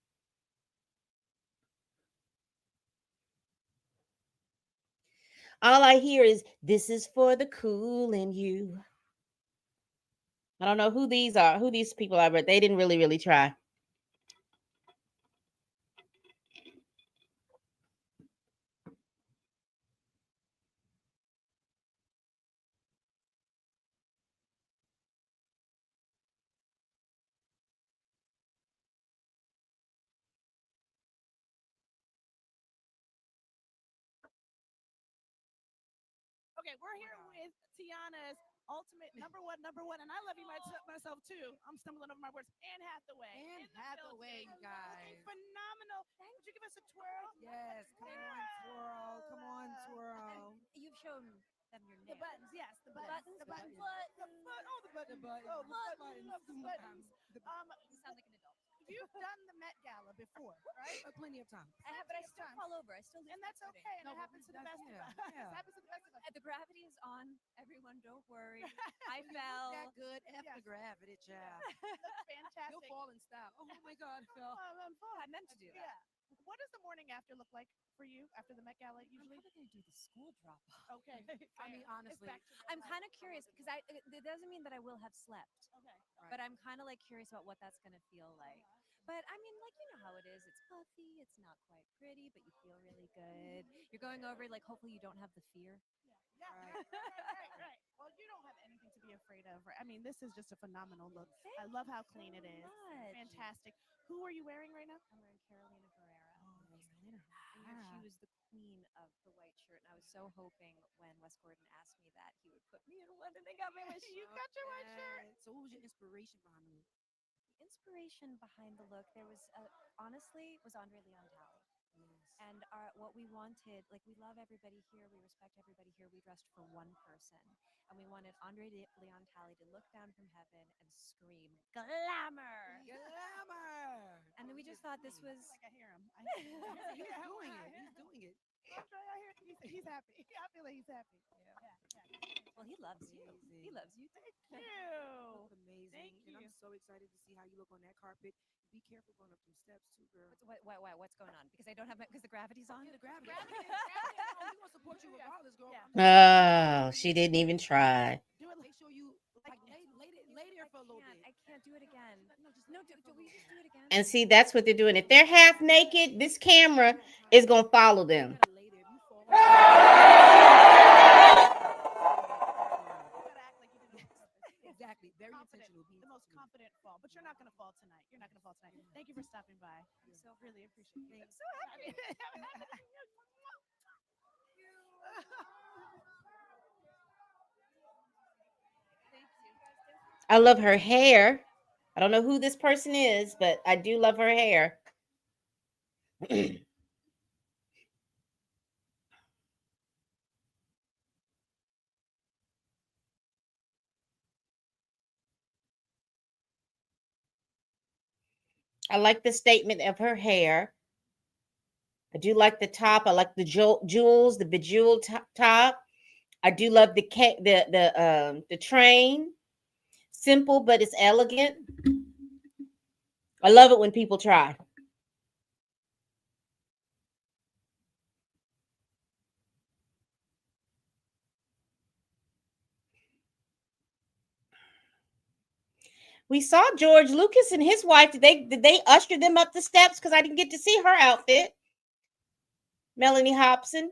All I hear is, "This is for the cool in you." I don't know who these are, who these people are, but they didn't really try. Okay, we're here with Tiana's ultimate number one, and I love you myself too. I'm stumbling over my words. Anne Hathaway. Anne Hathaway, you guys. Phenomenal. Would you give us a twirl? Yes, come on, twirl. Come on, twirl. You've shown them your The nails. buttons, yes, the buttons. The buttons. Oh, the buttons. The buttons. Oh, The buttons. buttons. The buttons. You sound like an adult. You've done the Met Gala before, right? Plenty of times. I have, but I still fall over. I still lose And my that's footing. okay, and No, it but happens to the that's- best of yeah, us. yeah. It happens to the best of us. The gravity is on. Everyone, don't worry. I You fell. look that good. F Yes. the gravity, child. That's fantastic. You'll fall in style. Oh my God, Phil. I meant to do that. Yeah. What does the morning after look like for you after the Met Gala I'm usually? probably gonna do the school drop off. Okay. I mean, honestly, I'm kind of curious because it doesn't mean that I will have slept, Okay. but I'm kind of like curious about what that's gonna feel like. But I mean, like you know how it is. It's puffy. It's not quite pretty, but you feel really good. You're going over like hopefully you don't have the fear. Yeah. Right. Well, you don't have anything to be afraid of. Right? I mean, this is just a phenomenal look. I love how clean it is. much. Fantastic. Who are you wearing right now? I'm wearing Carolina Herrera. Carolina And she was the queen of the white shirt, and I was so hoping when Wes Gordon asked me that he would put me in one, and they got me my shirt. You got your white shirt. So what was your inspiration behind the look? The inspiration behind the look, there was honestly was Andre Leon Talley. And what we wanted, like we love everybody here, we respect everybody here. We dressed for one person, and we wanted Leon Talley to look down from heaven and scream glamour. Glamour. And then we just thought this was. Like I hear him. He's doing it. He's doing it. Andre, I hear he's happy. I feel like he's happy. Well, he loves you. He loves you. Thank You you. look amazing. Thank And you. I'm so excited to see how you look on that carpet. Be careful going up them steps too, girl. What's going on? Because I don't have because the gravity's on. Yeah, the gravity. We're gonna support you regardless, girl. Oh, she didn't even try. Do it. Make sure you like lay there for a little bit. I can't do it again. No, do we just do it again? And see, that's what they're doing. If they're half naked, this camera is gonna follow them. You gotta lay there. If you fall. Exactly. Very Confident. intentional. Be The most intentional. confident fall, but you're not going to fall tonight. You're not going to fall tonight. Thank you for stopping by. I'm so Really appreciate it. I'm so happy. I love her hair. I don't know who this person is, but I do love her hair. I like the statement of her hair. I do like the top. I like the jewels, the bejeweled top. I do love the train. Simple, but it's elegant. I love it when people try. We saw George Lucas and his wife. Did they usher them up the steps? Because I didn't get to see her outfit. Melanie Hobson.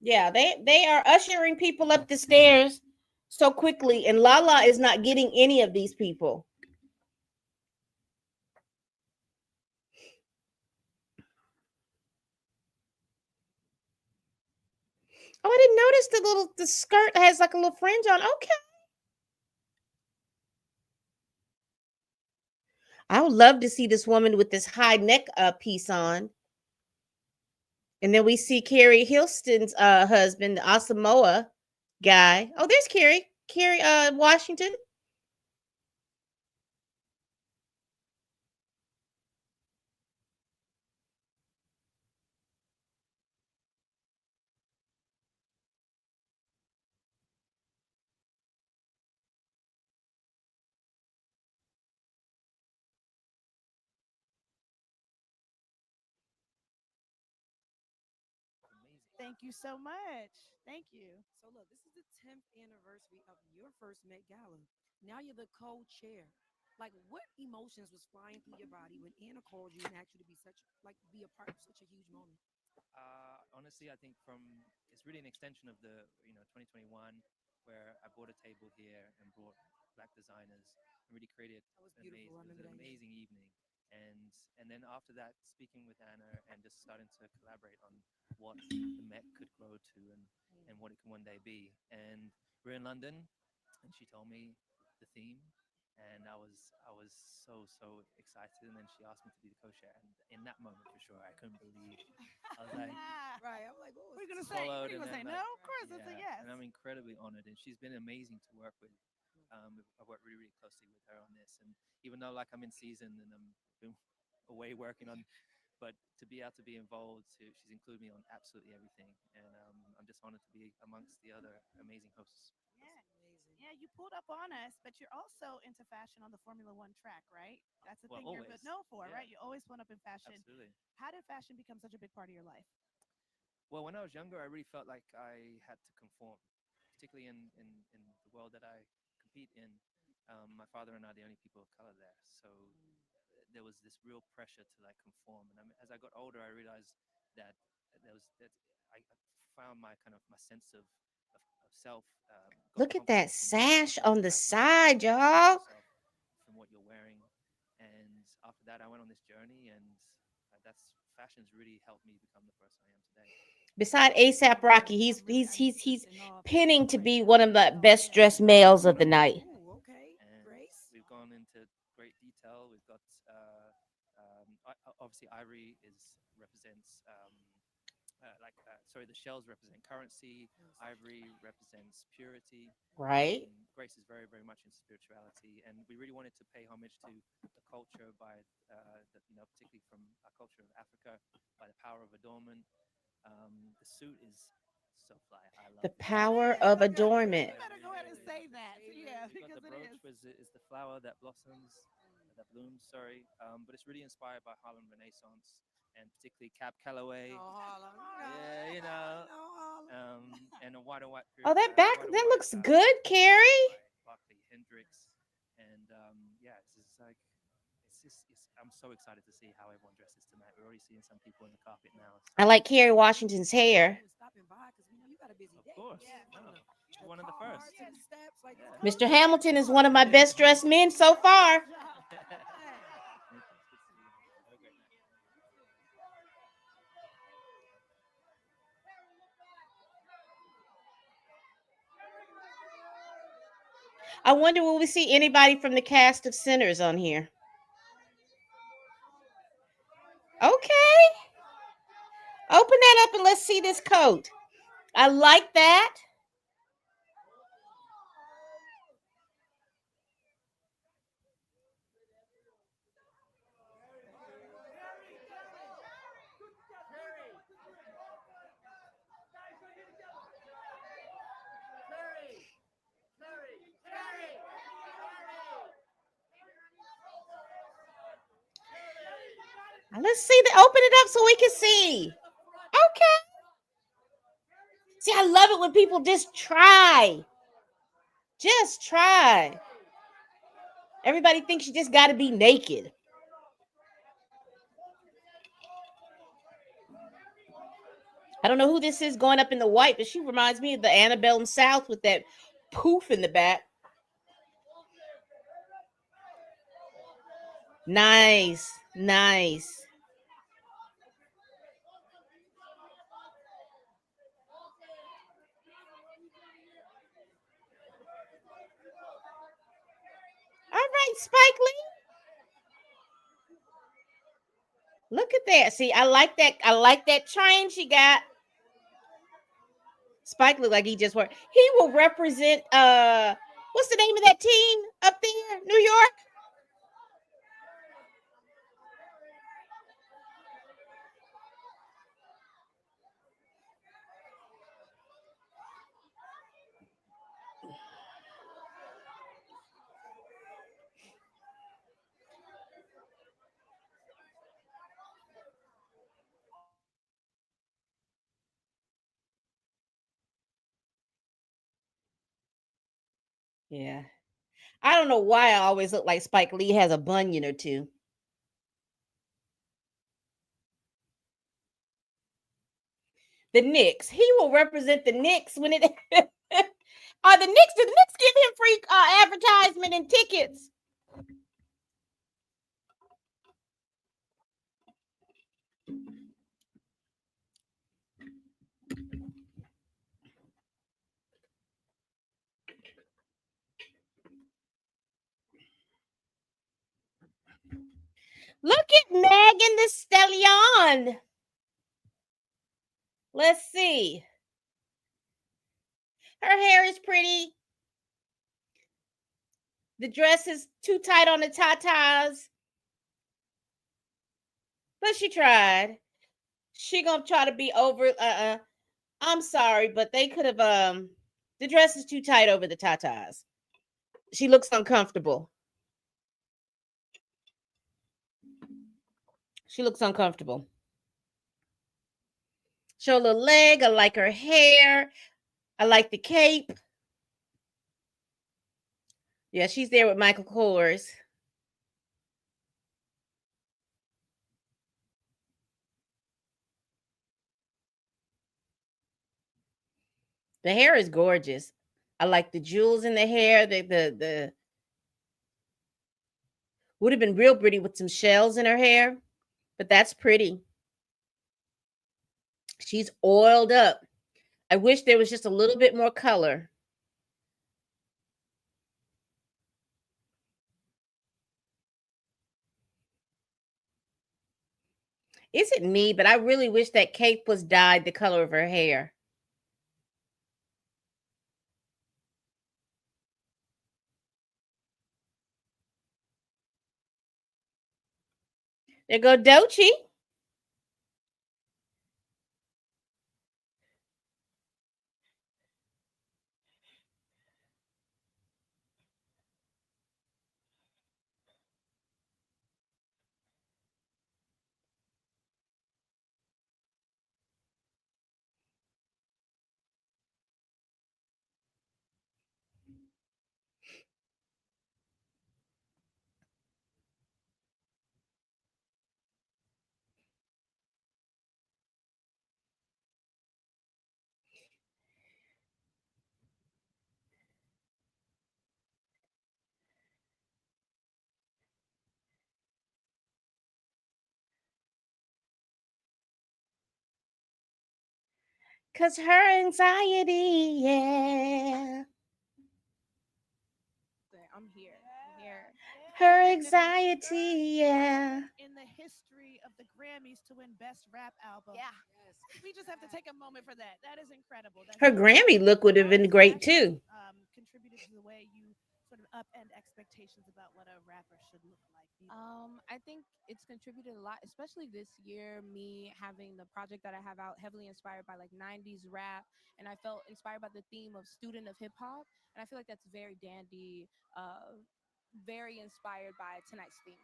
Yeah, they are ushering people up the stairs so quickly, and Lala is not getting any of these people. Oh, I didn't notice the skirt has like a little fringe on. Okay. I would love to see this woman with this high neck piece on. And then we see Carrie Hilston's husband, the Asamoah guy. Oh, there's Carrie. Carrie Washington. Thank you so much. Thank you. So look, this is the 10th anniversary of your first Met Gala. Now you're the co-chair. Like, what emotions was flying through your body when Anna called you and asked you to be be a part of such a huge moment? Honestly, I think it's really an extension of the 2021, where I bought a table here and brought black designers and really created That was an beautiful. I amazing, it was remember an that. Yeah. amazing evening. And then after that, speaking with Anna and just starting to collaborate on what the Met could grow to and what it can one day be. And we're in London, and she told me the theme, and I was so excited. And then she asked me to be the co-chair, and in that moment, for sure, I couldn't believe. I was like, Right. I'm like, What are you gonna say? What swallowed, are you and gonna then say? like, No, of course it's a yeah, yes. and I'm incredibly honored, and she's been amazing to work with. I've worked really closely with her on this, and even though like I'm in season and I'm been away working on, but to be able to be involved, she's included me on absolutely everything, and I'm just honored to be amongst the other amazing hosts. Yeah. Yeah, you pulled up on us, but you're also into fashion on the Formula One track, right? That's the Well, thing you're always, known for, yeah, right? You always went up in fashion. absolutely. How did fashion become such a big part of your life? Well, when I was younger, I really felt like I had to conform, particularly in the world that I compete in. My father and I are the only people of color there, so there was this real pressure to like conform. And as I got older, I realized that that I found my kind of my sense of self, got Look at that confidence sash from on that the fashion, side, confidence y'all. yourself from what you're wearing. And after that, I went on this journey, and that's fashion's really helped me become the person I am today. Beside ASAP Rocky, he's pinning to be one of the best dressed males of the night. Ooh, okay. And Grace? we've gone into great detail. We've got obviously Ivory represents sorry, the shells represent currency. Ivory represents purity. Right? Grace is very much in spirituality, and we really wanted to pay homage to the culture by particularly from our culture of Africa, by the power of adornment. The suit is so fly. I The love this suit. power of adornment. You better go ahead and say that. Yeah, We've got because the it is. brooch, which is the flower that blossoms, that blooms. Sorry, but it's really inspired by Harlem Renaissance and particularly Cab Calloway. Oh, Harlem. Yeah, you know, Harlem. and a white and white Oh, period, that back white and that white looks good, design Carrie. by Barclay Hendricks, and yeah, it's just like I'm so excited to see how everyone dresses tonight. We're already seeing some people in the carpet now, so I like Carrie Washington's hair. Stopping by because we know you got a busy of day. course, Yeah. no, From she's one of the first. car to the steps, like Yeah. Mr. Hamilton is one of my best dressed men so far. Thank you. It's good to see you. Have a great night. I wonder will we see anybody from the cast of Sinners on here? Okay. Open that up and let's see this coat. I like that. Now let's see the open it up so we can see. Okay. See, I love it when people just try. Just try. Everybody thinks you just got to be naked. I don't know who this is going up in the white, but she reminds me of the Annabelle South with that poof in the back. Nice. Nice. All right, Spike Lee. Look at that. See, I like that. I like that train she got. Spike looked like he just worked. He will represent what's the name of that team up there? New York? Yeah. I don't know why I always look like Spike Lee has a bunion or two. The Knicks. He will represent the Knicks when it. Are the Knicks? Did the Knicks give him free advertisement and tickets? Look at Megan the Stallion. Let's see. Her hair is pretty. The dress is too tight on the tatas, but she tried. She gonna try to be over. I'm sorry, but they could have. The dress is too tight over the tatas. She looks uncomfortable. She looks uncomfortable. Show a little leg. I like her hair. I like the cape. Yeah, she's there with Michael Kors. The hair is gorgeous. I like the jewels in the hair. The would have been real pretty with some shells in her hair, but that's pretty. She's oiled up. I wish there was just a little bit more color. Is it me? But I really wish that cape was dyed the color of her hair. There go Dochi. Cause her anxiety, yeah. I'm here. I'm here. Her anxiety, yeah. In the history of the Grammys to win Best Rap Album. Yeah. We just have to take a moment for that. That is incredible. That's Her Grammy look would have been great too. Contributed to the way you sort of upend expectations about what a rapper should look like. I think it's contributed a lot, especially this year. Me having the project that I have out, heavily inspired by like '90s rap, and I felt inspired by the theme of student of hip hop, and I feel like that's very dandy, very inspired by tonight's theme.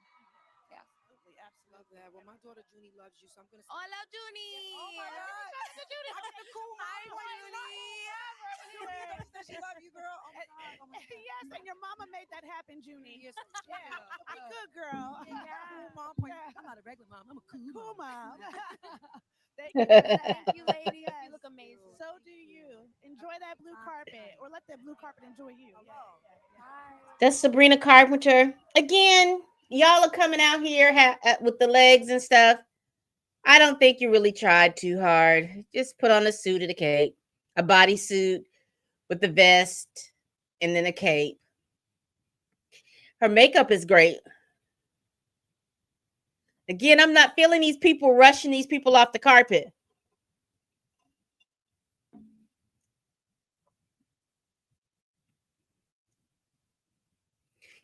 Yeah. Absolutely, absolutely. Love that. Well, my daughter Junie loves you, so I'm gonna. Oh, I love Junie. Oh my God. I got the cool mom for you, Junie. Does she love you, girl? Oh my God. Oh my God. Yes, and your mama made that happen, Junie. Yes. Yeah. A good girl. Yeah. Cool mom point. I'm not a regular mom. I'm a cool mom. Thank you, lady. Yes. You look amazing. So do you. Enjoy that blue carpet, or let that blue carpet enjoy you. That's Sabrina Carpenter. Again, y'all are coming out here with the legs and stuff. I don't think you really tried too hard. Just put on a suit and a cape, a bodysuit with the vest, and then a cape. Her makeup is great. Again, I'm not feeling these people rushing these people off the carpet.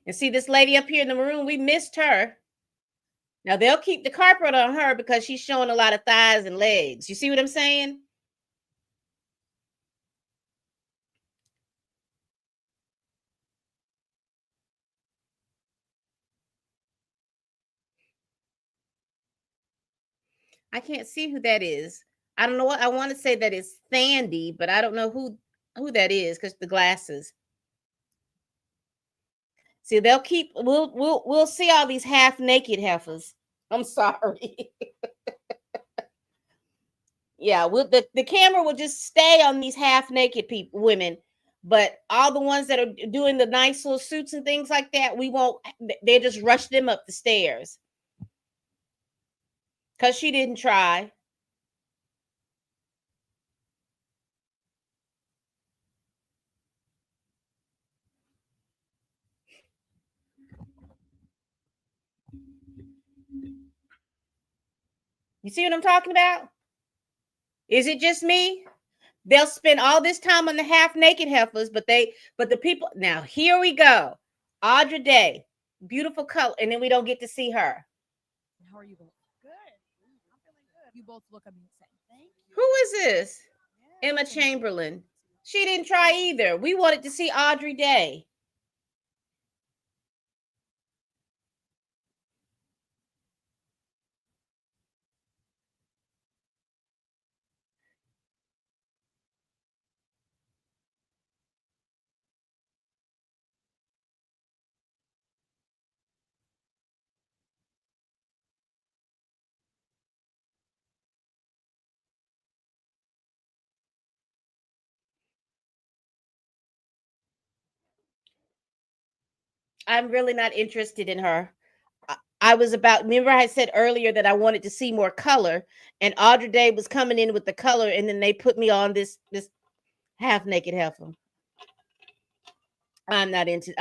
And see this lady up here in the room, we missed her. Now they'll keep the carpet on her because she's showing a lot of thighs and legs. You see what I'm saying? I can't see who that is. I don't know what I want to say that it's Sandy, but I don't know who that is because the glasses. See, they'll keep. We'll see all these half naked heifers. I'm sorry. Yeah, the camera will just stay on these half naked people, women, but all the ones that are doing the nice little suits and things like that, we won't. They just rush them up the stairs because she didn't try. You see what I'm talking about? Is it just me? They'll spend all this time on the half naked heifers, but the people now here we go. Audra Day, beautiful color, and then we don't get to see her. How are you both? Good. I'm feeling good. You both look amazing. Thank you. Who is this? Emma Chamberlain. She didn't try either. We wanted to see Audrey Day. I'm really not interested in her. I was about, remember I said earlier that I wanted to see more color, and Audrey Day was coming in with the color, and then they put me on this half naked heifer. I'm not interested.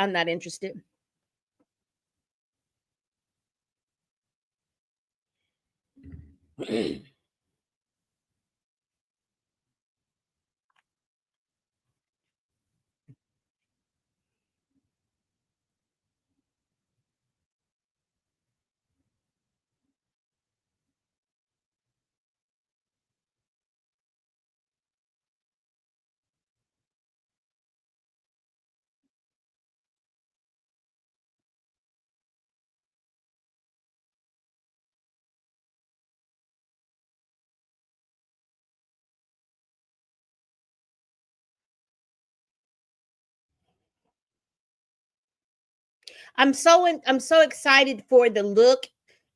I'm so excited for the look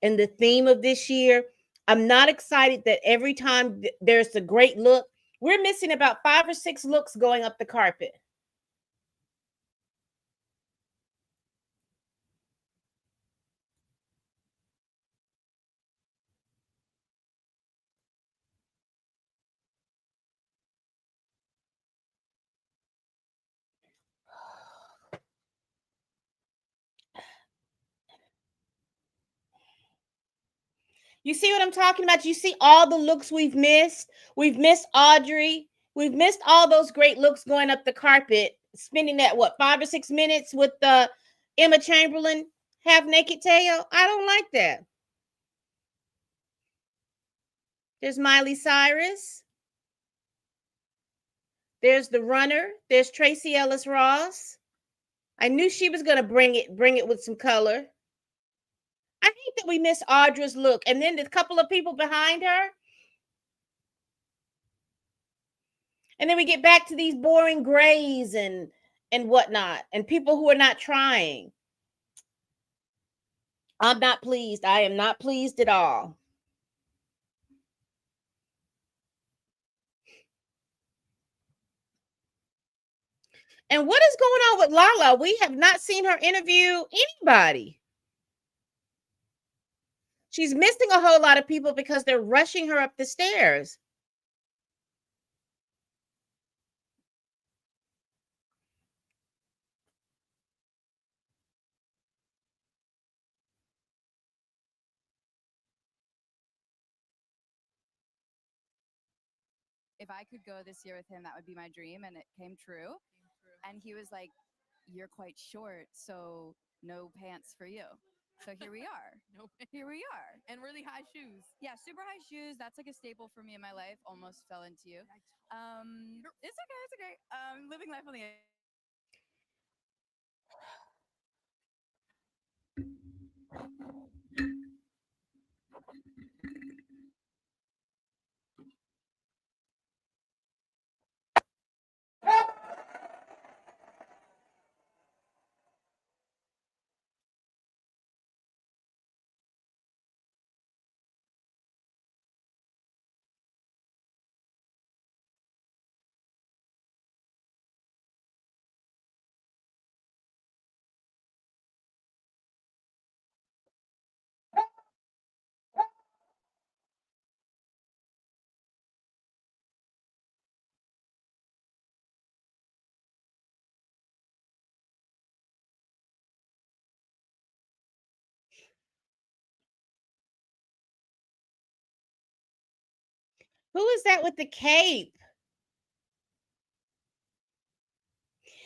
and the theme of this year. I'm not excited that every time there's a great look, we're missing about 5 or 6 looks going up the carpet. You see what I'm talking about? You see all the looks we've missed. We've missed Audrey. We've missed all those great looks going up the carpet, spending that what 5 or 6 minutes with the Emma Chamberlain half naked tail. I don't like that. There's Miley Cyrus. There's the runner. There's Tracy Ellis Ross. I knew she was gonna bring it with some color. I hate that we miss Audra's look, and then the couple of people behind her, and then we get back to these boring grays and whatnot, and people who are not trying. I'm not pleased. I am not pleased at all. And what is going on with Lala? We have not seen her interview anybody. She's missing a whole lot of people because they're rushing her up the stairs. If I could go this year with him, that would be my dream, and it came true. And he was like, "You're quite short, so no pants for you." So here we are. No. Here we are. And really high shoes. Yeah, super high shoes. That's like a staple for me in my life. Almost fell into you. It's okay. It's okay. Living life on the edge. Who is that with the cape?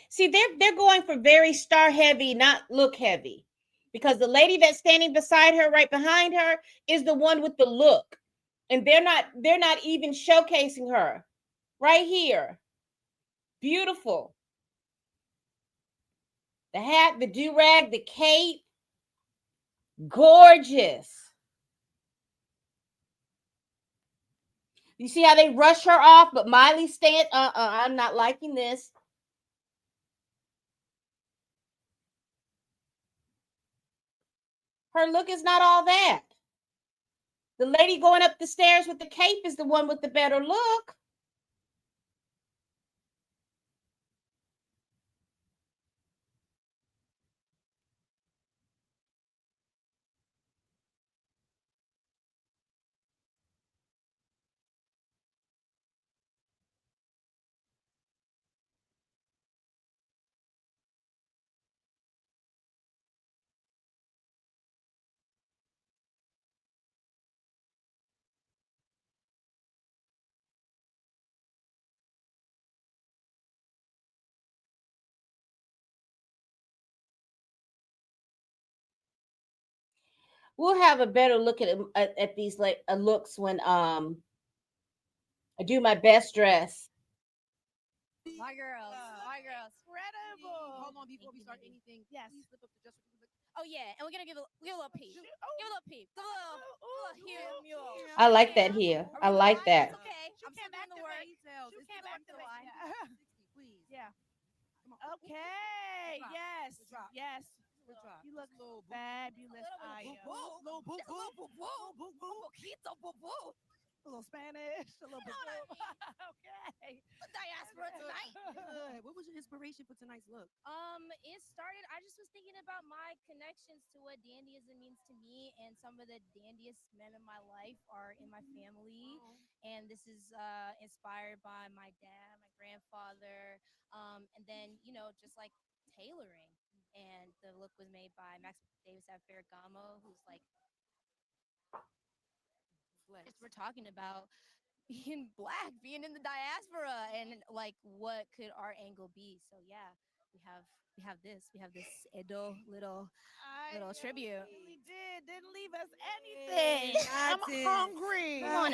See, they're going for very star heavy, not look heavy. Because the lady that's standing beside her, right behind her, is the one with the look. And they're not even showcasing her. Right here. Beautiful. The hat, the do-rag, the cape. Gorgeous. You see how they rush her off, but Miley stand, I'm not liking this. Her look is not all that. The lady going up the stairs with the cape is the one with the better look. We'll have a better look at these like looks when I do my best dress. My girls. My girls. Incredible. Hold on before we start anything. Yes. Please slip up to just. Oh yeah, and we're gonna give a little peep. Give a little peep. Give a little here. I like that here. I like that. Okay, I'm still doing the work. Shoe cam activate. Please. Yeah. Come on. Okay. Good drop. Yes. Good drop. Yes. Good drop. You look Little boo. fabulous, Aya. Little boo boo boo boo boo boo poquito boo boo. A little Spanish, a little bit. Okay. The diaspora tonight. Good. What was your inspiration for tonight's look? It started. I just was thinking about my connections to what dandyism means to me, and some of the dandiest men in my life are in my family, and this is inspired by my dad, my grandfather, and then just like tailoring. And the look was made by Max Davis at Ferragamo, who's like just we're talking about being black, being in the diaspora, and like what could our angle be? So yeah, we have this Edo little tribute. Really didn't leave us anything. I'm hungry. Come on,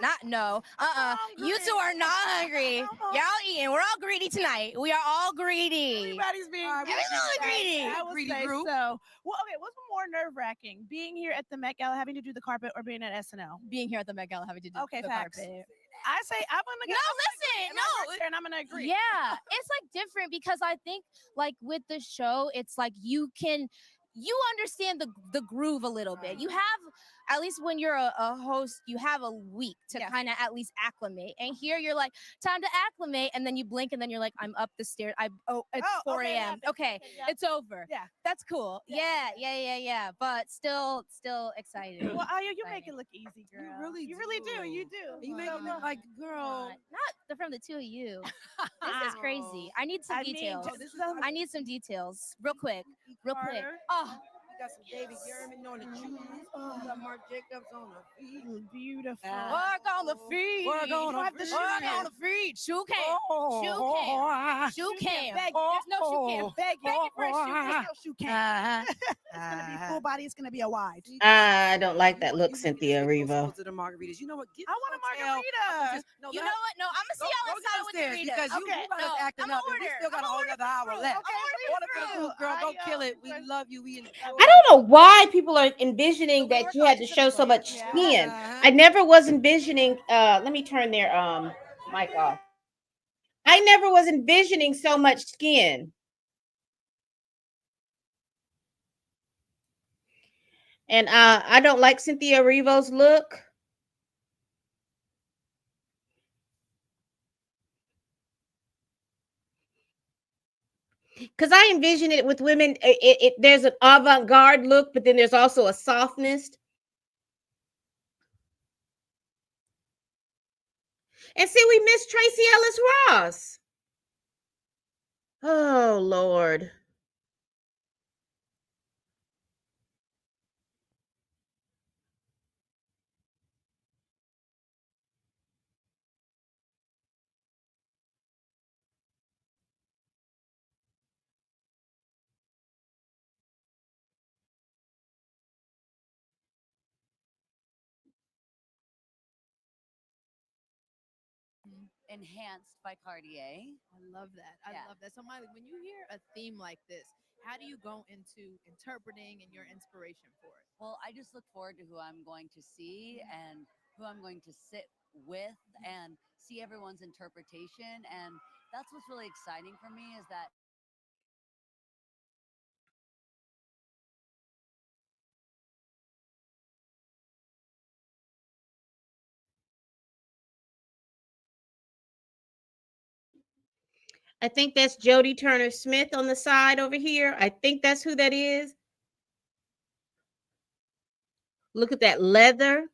not no. You two are not hungry. Y'all eating. We're all greedy tonight. We are all greedy. Everybody's being greedy. I would Greedy say group. so. Well, okay, what's more nerve-wracking? Being here at the Met Gala, having to do the carpet, or being at SNL? Being here at the Met Gala, having to do Okay, the facts. carpet. I say I'm gonna go. No, listen, no. and I'm gonna agree. Yeah, it's like different because I think like with the show, it's like you understand the groove a little bit. You have at least when you're a host, you have a week to kind of at least acclimate. And here you're like, time to acclimate, and then you blink, and then you're like, I'm up the stairs. It's 4 a.m. Okay, it's over. Yeah, that's cool. Yeah. But still excited. Well, Aya, you make it look easy, girl. You really do. You do. You make it look like, girl. Not from the two of you. This is crazy. I need some details. I need some details, real quick. Oh, We got some David German on the shoes. We got Marc Jacobs on the feet. Beautiful. Work on the feet. Work on the feet. Work on the feet. Shoe cam. Shoe cam. There's no shoe cam. Beg it for a shoe. There's no shoe cam. It's gonna be full body. It's gonna be a wide. I don't like that look, Cynthia Erivo. To the margaritas. You know what? I want a margarita. You know what? No, I'm gonna see y'all inside with the Ritas. Because you got us acting up, and we still got a whole other hour left. Order for the group, girl. Go kill it. We love you. We enjoy I don't know why people are envisioning that you had to show so much skin. I never was envisioning. Let me turn their mic off. I never was envisioning so much skin. And I don't like Cynthia Erivo's look. Because I envision it with women. There's an avant-garde look, but then there's also a softness. And see, we miss Tracy Ellis Ross. Oh, Lord. enhanced by Cartier. I love that. I Yeah. love that. So, Miley, when you hear a theme like this, how do you go into interpreting and your inspiration for it? Well, I just look forward to who I'm going to see and who I'm going to sit with and see everyone's interpretation. And that's what's really exciting for me is that I think that's Jody Turner Smith on the side over here. I think that's who that is. Look at that leather.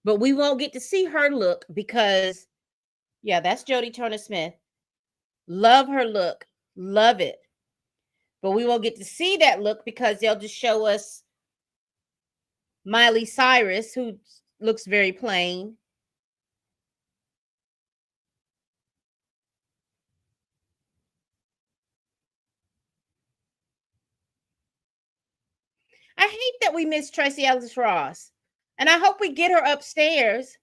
But we won't get to see her look because, yeah, that's Jody Turner Smith. Love her look. Love it. But we won't get to see that look because they'll just show us Miley Cyrus, who looks very plain. I hate that we missed Tracy Ellis Ross. And I hope we get her upstairs.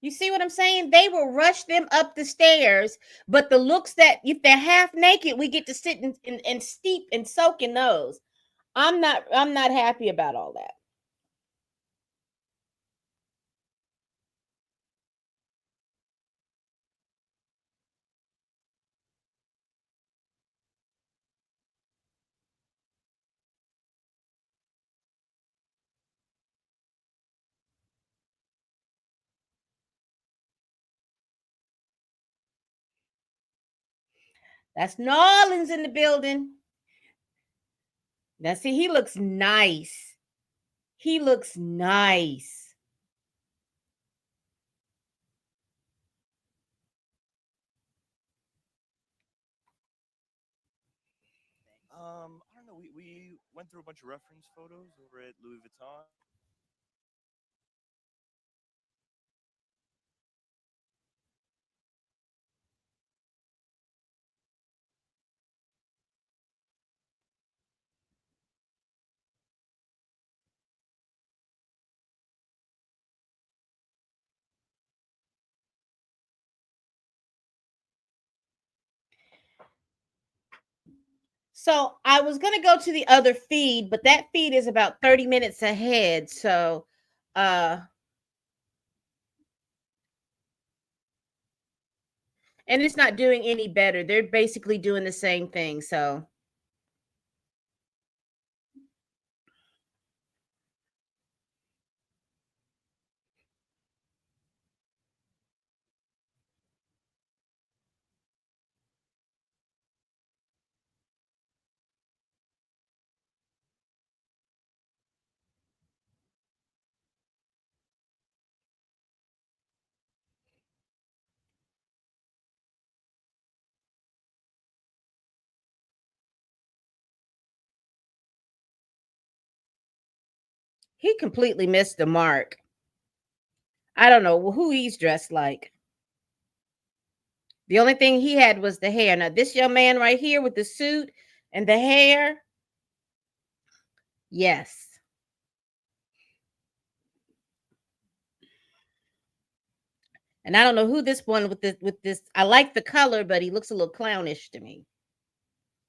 You see what I'm saying? They will rush them up the stairs, but the looks that if they're half naked, we get to sit and steep and soak in those. I'm not happy about all that. That's Norland's in the building. Now see, he looks nice. He looks nice. I don't know. We went through a bunch of reference photos over at Louis Vuitton. So I was gonna go to the other feed, but that feed is about 30 minutes ahead. So and it's not doing any better. They're basically doing the same thing. So he completely missed the mark. I don't know who he's dressed like. The only thing he had was the hair. Now, this young man right here with the suit and the hair, yes. And I don't know who this one with this. I like the color, but he looks a little clownish to me.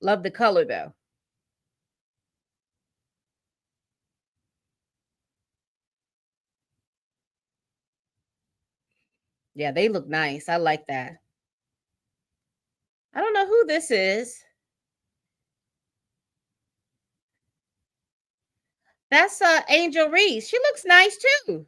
Love the color though. Yeah, they look nice. I like that. I don't know who this is. That's Angel Reese. She looks nice too.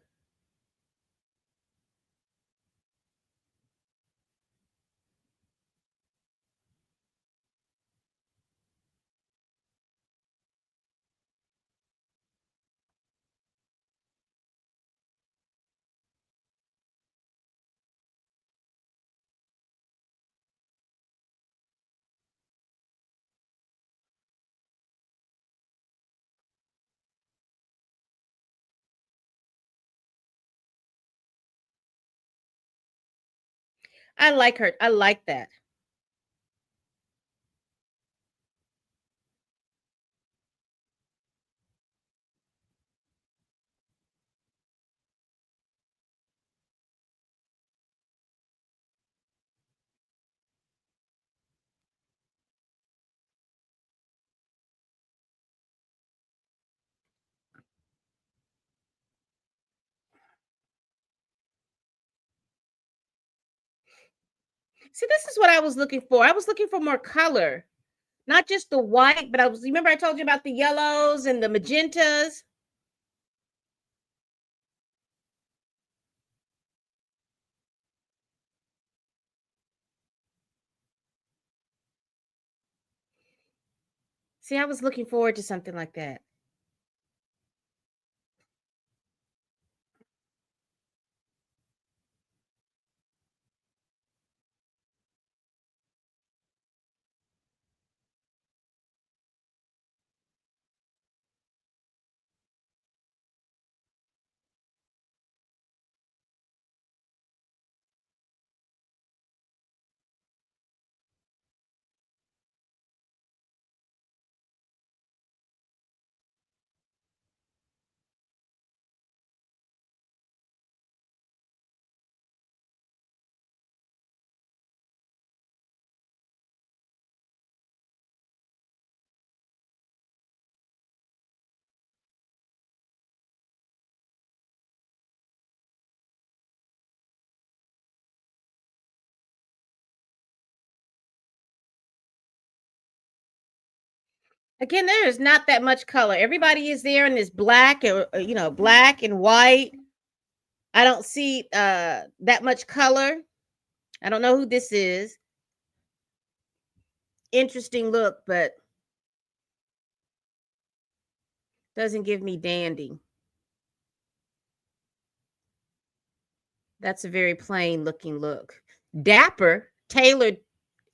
I like her. I like that. See, this is what I was looking for. I was looking for more color, not just the white, but I was. Remember, I told you about the yellows and the magentas. See, I was looking forward to something like that. Again, there is not that much color. Everybody is there in this black or black and white. I don't see that much color. I don't know who this is. Interesting look, but doesn't give me dandy. That's a very plain looking look. Dapper, tailored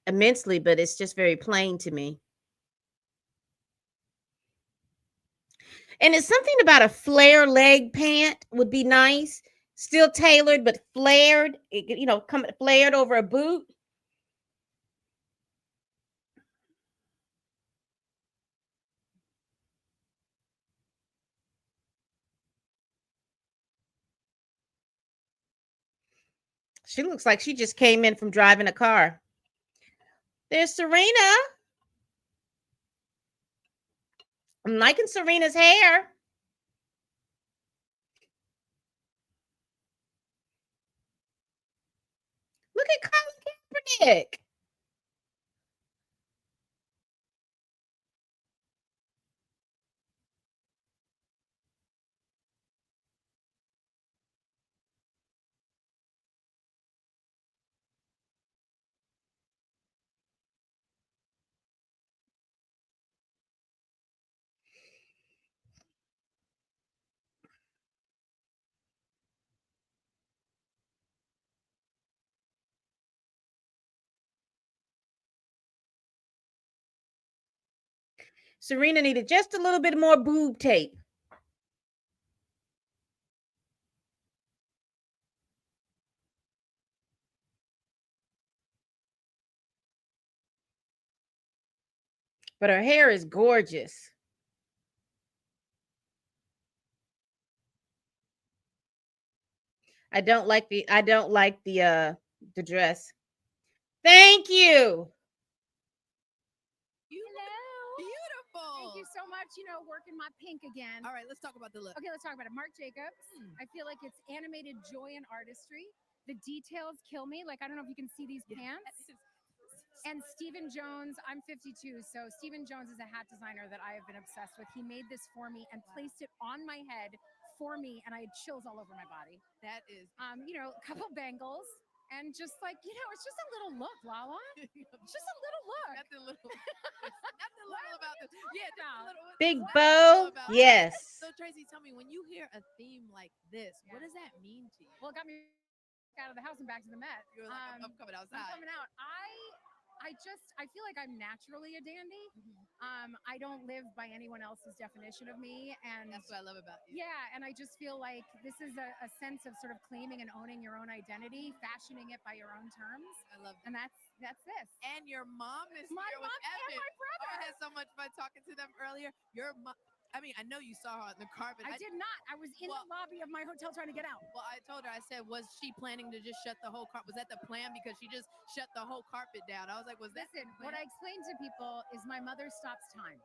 immensely, but it's just very plain to me. And it's something about a flare leg pant would be nice. Still tailored, but flared, come flared over a boot. She looks like she just came in from driving a car. There's Serena. I'm liking Serena's hair. Look at Colin Kaepernick. Serena needed just a little bit more boob tape. But her hair is gorgeous. I don't like the dress. Thank you. Beautiful. Thank you so much. Working my pink again. All right, let's talk about the look. Okay, let's talk about it. Marc Jacobs. I feel like it's animated joy and artistry. The details kill me. Like, I don't know if you can see these pants. And Stephen Jones, I'm 52, so Stephen Jones is a hat designer that I have been obsessed with. He made this for me and placed it on my head for me, and I had chills all over my body. That is, a couple bangles, and just like, it's just a little look, Lala. Just a little look. Nothing little. Nothing little about this. Yeah, just a little. Big nothing bow. little about Yes. So Tracy, tell me, when you hear a theme like this, what does that mean to you? Well, it got me out of the house and back to the Met. You were like, I'm coming outside. I'm coming out. I feel like I'm naturally a dandy. I don't live by anyone else's definition of me, and That's what I love about you. yeah, and I just feel like this is a sense of sort of claiming and owning your own identity, fashioning it by your own terms. I love that. And that's this. And your mom is My here with mom and Evan. my brother. Oh, I had so much fun talking to them earlier. Your mom. I mean, I know you saw her on the carpet. I did not. I was in the lobby of my hotel trying to get out. Well, I told her, I said, was she planning to just shut the whole carpet? Was that the plan? Because she just shut the whole carpet down. I was like, was that Listen, the what plan? I explain to people is my mother stops time.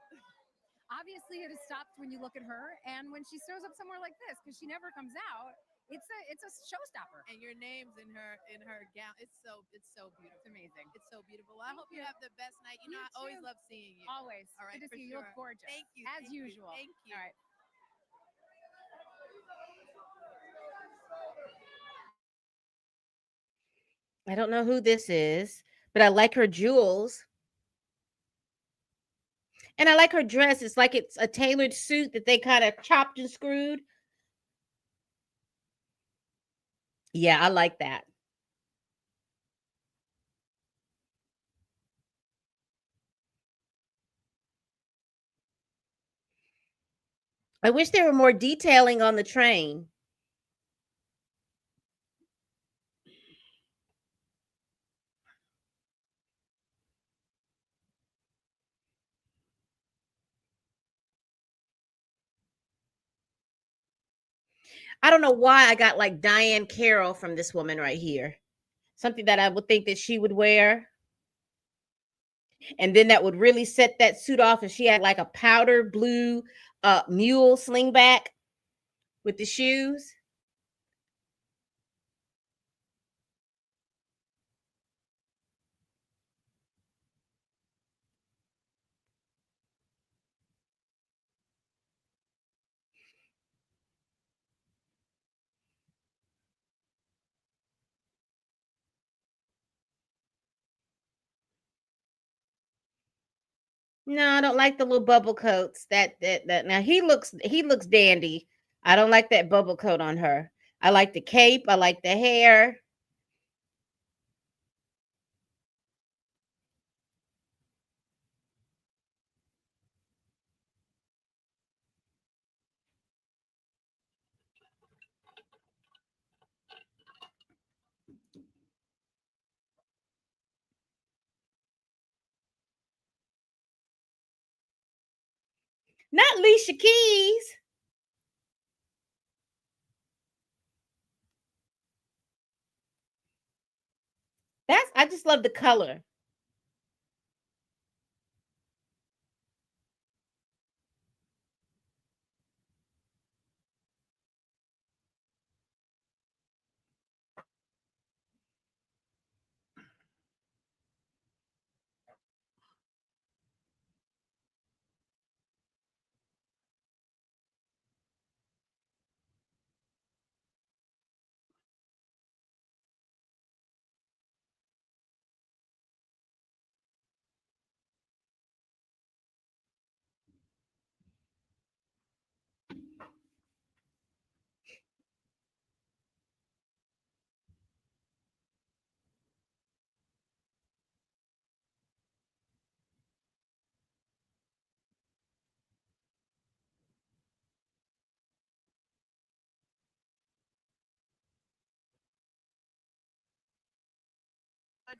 Obviously, it has stopped when you look at her, and when she shows up somewhere like this, because she never comes out. It's a showstopper. And your name's in her gown. It's so beautiful. It's amazing. It's so beautiful. Well, I hope you have the best night. You know, I always love seeing you. Always. All right, Good to for see you. You sure. look gorgeous. Thank you. As thank you, usual. Thank you. All right. I don't know who this is, but I like her jewels. And I like her dress. It's like it's a tailored suit that they kind of chopped and screwed. Yeah, I like that. I wish there were more detailing on the train. I don't know why I got like Diane Carroll from this woman right here. Something that I would think that she would wear. And then that would really set that suit off if she had like a powder blue mule slingback with the shoes. No, I don't like the little bubble coats. That now he looks dandy. I don't like that bubble coat on her. I like the cape. I like the hair. Not Alicia Keys. I just love the color.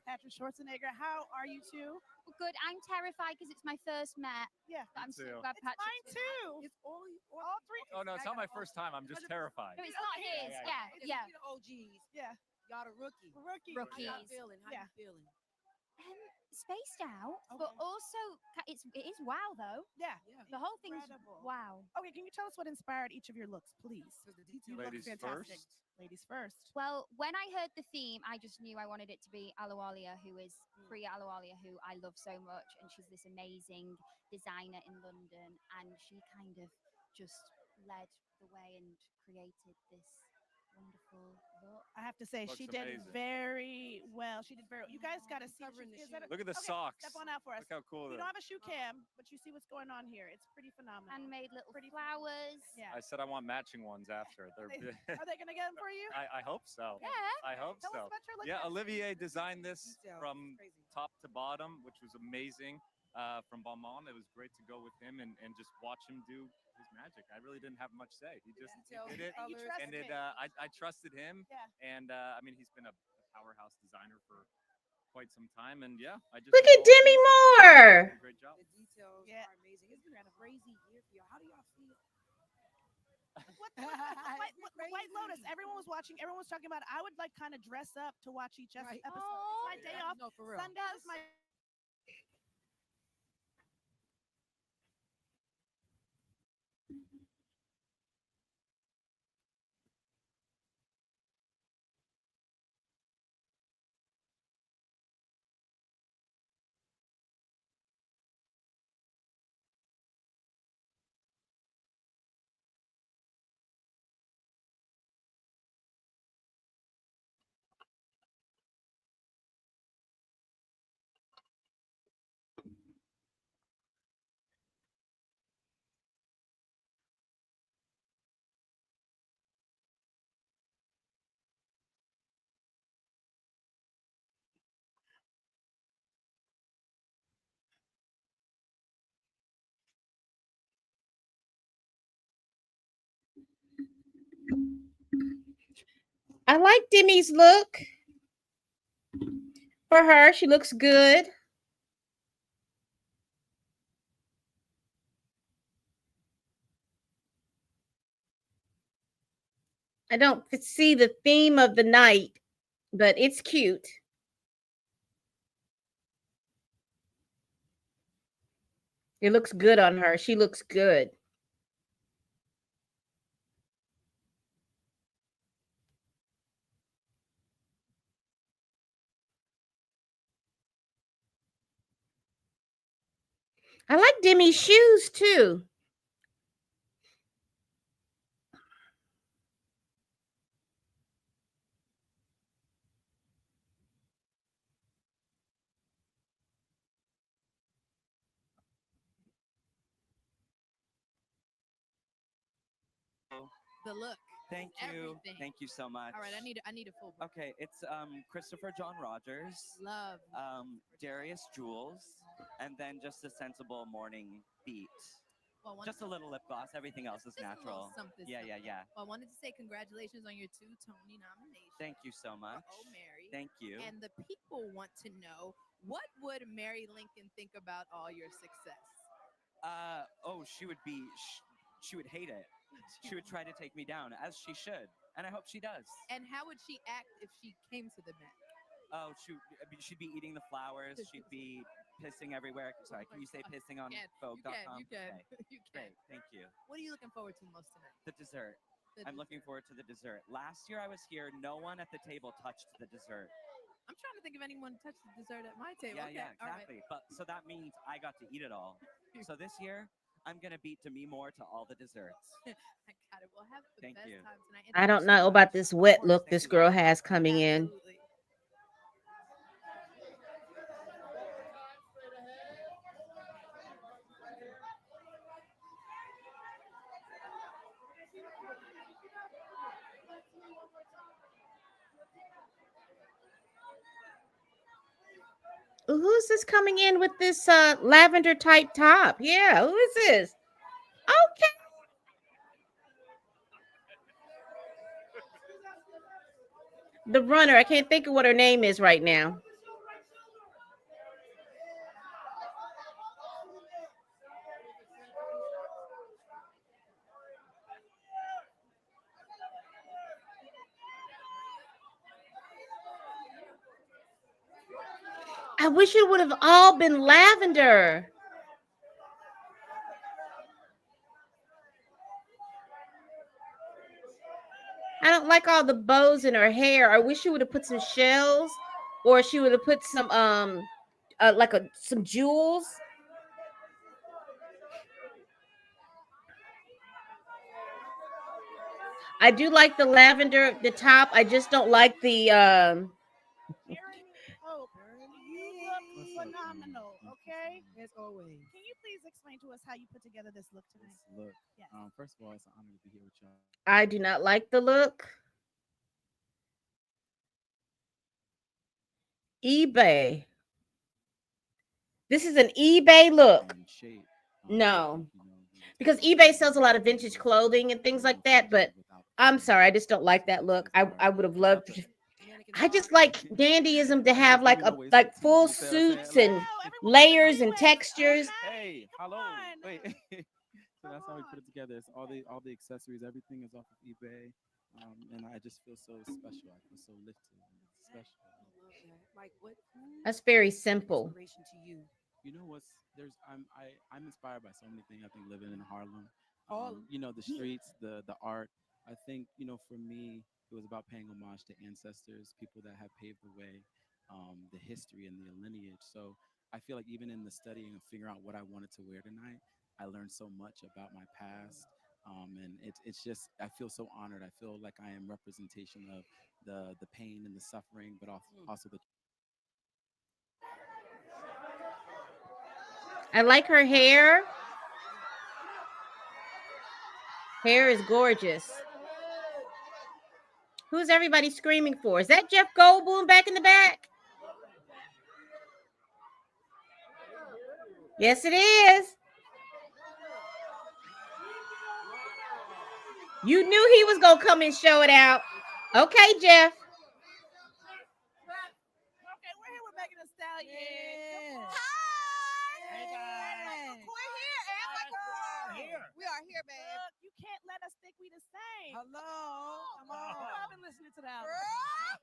Patrick Schwarzenegger. How are you two? Well, good. I'm terrified because it's my first Met. Yeah. I'm so too. glad It's Patrick's mine with too. us. It's all three. Oh no, it's not my first time. I'm just terrified. No, it's not his. Yeah. The OGs. Yeah. Y'all the rookie. Rookies. How y'all Rookies. feeling? How Yeah. you feeling? Spaced out, but also it is wow though. Yeah. The whole thing's Incredible. wow. Okay, can you tell us what inspired each of your looks, please? You look Ladies fantastic. first. Ladies first. Well, when I heard the theme, I just knew I wanted it to be Aluwalia, who is Priya Aluwalia, who I love so much, and she's this amazing designer in London, and she kind of just led the way and created this wonderful look. I have to say, Looks she did amazing. very well. She did very well. You guys got to see. Look at the Okay, socks. Step on out for us. Look how cool We it don't is. have a shoe cam, but you see what's going on here. It's pretty phenomenal. Handmade little flowers. Yeah. I said I want matching ones after. They're Are they going to get them for you? I hope so. Yeah. I hope Tell us so. about your look, Yeah, Ashley. Olivier designed this from top to bottom, which was amazing. from Beaumont. It was great to go with him and just watch him do his magic. I really didn't have much say. He just he did it, And you and trusted it. me. I trusted him, Yeah. and I mean he's been a powerhouse designer for quite some time, and yeah, I just Look think at all Demi things considered, he's Moore. doing a great job. The details Yeah. are amazing. It's been a crazy year for y'all. How do y'all feel? White Lotus. Everyone was watching. Everyone was talking about. I would like kind of dress up to watch each Right. episode. It's my day off. No, for real. Sunday is my. I like Demi's look for her. She looks good. I don't see the theme of the night, but it's cute. It looks good on her. She looks good. I like Demi's shoes too. The look. Thank you. Everything. Thank you so much. All right, I need a full book. Okay, it's Christopher John Rogers, Love. Darius Jules, and then just a sensible morning beat. Well, Just a little lip gloss. Everything else is just a little natural. something, Yeah, yeah, something. yeah. Well, I wanted to say congratulations on your 2 Tony nominations. Thank you so much. Oh, Mary. Thank you. And the people want to know, what would Mary Lincoln think about all your success? Oh, she would hate it. She would try to take me down, as she should, and I hope she does. And how would she act if she came to the Met? Oh, she'd be eating the flowers. She'd be pissing everywhere. Sorry, can you say pissing on Vogue.com? You can. Okay. You can. Great, thank you. What are you looking forward to most tonight? The dessert. The I'm looking forward to the dessert. Last year I was here, no one at the table touched the dessert. I'm trying to think if anyone touched the dessert at my table. Yeah, Okay, yeah, all right. exactly. But so that means I got to eat it all. So this year I'm gonna beat Demi Moore to all the desserts. I got it. We'll have the Thank best you. time tonight. And I thank don't you so know much. about this wet look Thank this you, girl guys. has coming in. Absolutely. Who's this coming in with this lavender type top? Yeah, who is this? Okay. The runner. I can't think of what her name is right now. I wish it would have all been lavender. I don't like all the bows in her hair. I wish she would have put some shells, or she would have put some like some jewels. I do like the lavender, the top. I just don't like the Hope, you look phenomenal. Okay. As always. Can you please explain to us how you put together this look tonight? Look, Yes. first of all, it's an honor to be here with y'all. I do not like the look. eBay. This is an eBay look. and shape. No, You know, because take eBay something sells a lot of vintage clothing and things like that. But without I'm sorry, I just don't like that look. I would have loved. I just like dandyism to have like a like full suits and layers and textures. Hey, hello. Wait. So that's how we put it together. It's all the accessories, everything is off of eBay. And I just feel so special. I feel so lifted and special. Like what? That's very simple. Inspiration to you. You know what's there's I'm inspired by so many things. I think living in Harlem, All you know, the streets, the art. I think, you know, for me it was about paying homage to ancestors, people that have paved the way, the history and the lineage. So I feel like even in the studying of figuring out what I wanted to wear tonight, I learned so much about my past. And it's just I feel so honored. I feel like I am representation of the pain and the suffering, but also the I like her hair. Hair is gorgeous. Who's everybody screaming for? Is that Jeff Goldblum back in the back? Yes, it is. You knew he was gonna come and show it out. Okay, Jeff. Okay, we're here with Megan Thee Stallion. Yeah. Hi. We're here, and my girl. We are here, babe. Look, you can't let us think we the same. Hello. Come on. You know I've been listening to the album.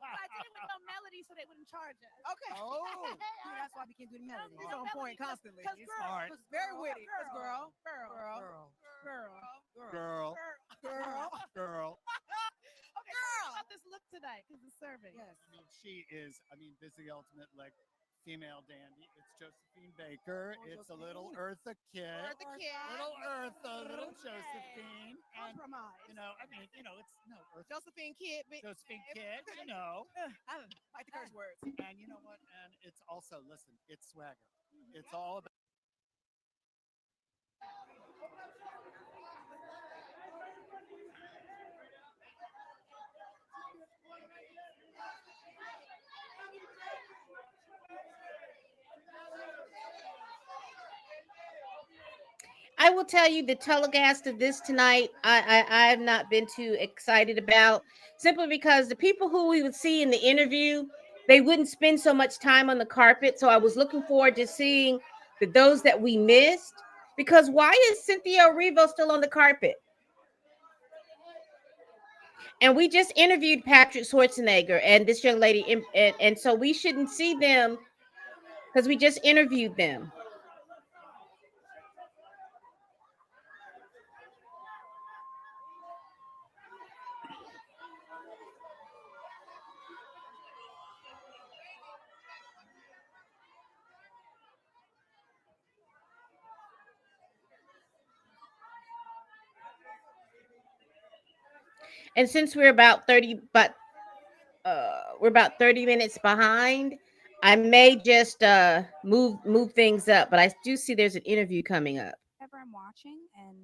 I did it with no melody so they wouldn't charge us. Okay. Oh. Yeah, that's why we can't do the melody. He's on point constantly. He's smart. Very witty. Cause girl. Okay, girl. About this look tonight, because it's serving. Yes. I mean, she is, I mean, this is the ultimate, like, female dandy. It's Josephine Baker. It's a little Eartha Kitt. Little Eartha, little Josephine. And, Compromise. you know, I mean, you know, it's, no, Eartha. Josephine Kidd. Josephine Kidd, you know. I like the curse words. And you know what? And it's also, listen, it's swagger. It's all about. I will tell you the telecast of this tonight. I have not been too excited about, simply because the people who we would see in the interview, they wouldn't spend so much time on the carpet. So I was looking forward to seeing those that we missed. Because why is Cynthia Erivo still on the carpet? And we just interviewed Patrick Schwarzenegger and this young lady, and so we shouldn't see them because we just interviewed them. And since we're about 30 minutes behind, I may just move things up, but I do see there's an interview coming up. Whenever I'm watching, and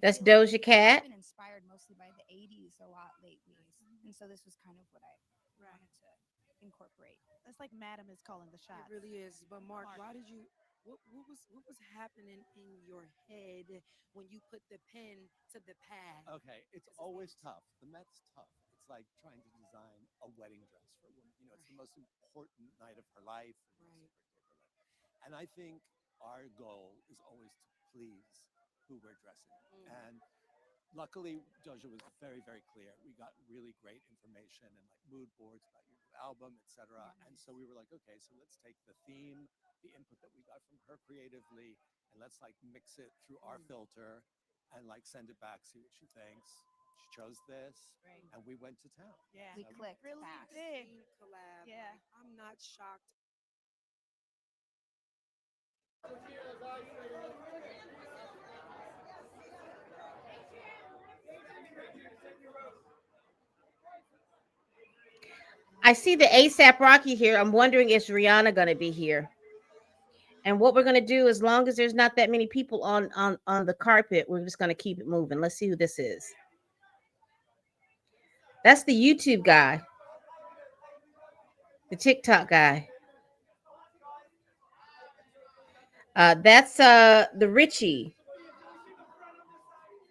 That's Doja Cat. I've been inspired mostly by the 80s a lot lately. And so this was kind of what I wanted to incorporate. It's like Madam is calling the shots. It really is. But Mark, why did you? What was happening in your head when you put the pen to the pad? Okay, it's always tough. The Met's tough. It's like trying to design a wedding dress for a woman. You know, it's the most important night of her life. And I think our goal is always to please who we're dressing. And luckily, Doja was very, very clear. We got really great information and like mood boards about your new album, etc. And so we were like, okay, so let's take the theme, the input that we got from her creatively, and let's like mix it through our filter and like send it back, see what she thinks. She chose this, and we went to town. Yeah, we clicked really fast. big collab. Yeah, like, I'm not shocked. I see the ASAP Rocky here. I'm wondering, is Rihanna going to be here? And what we're going to do, as long as there's not that many people on the carpet, we're just going to keep it moving. Let's see who this is. That's the YouTube guy, the TikTok guy. That's the Richie.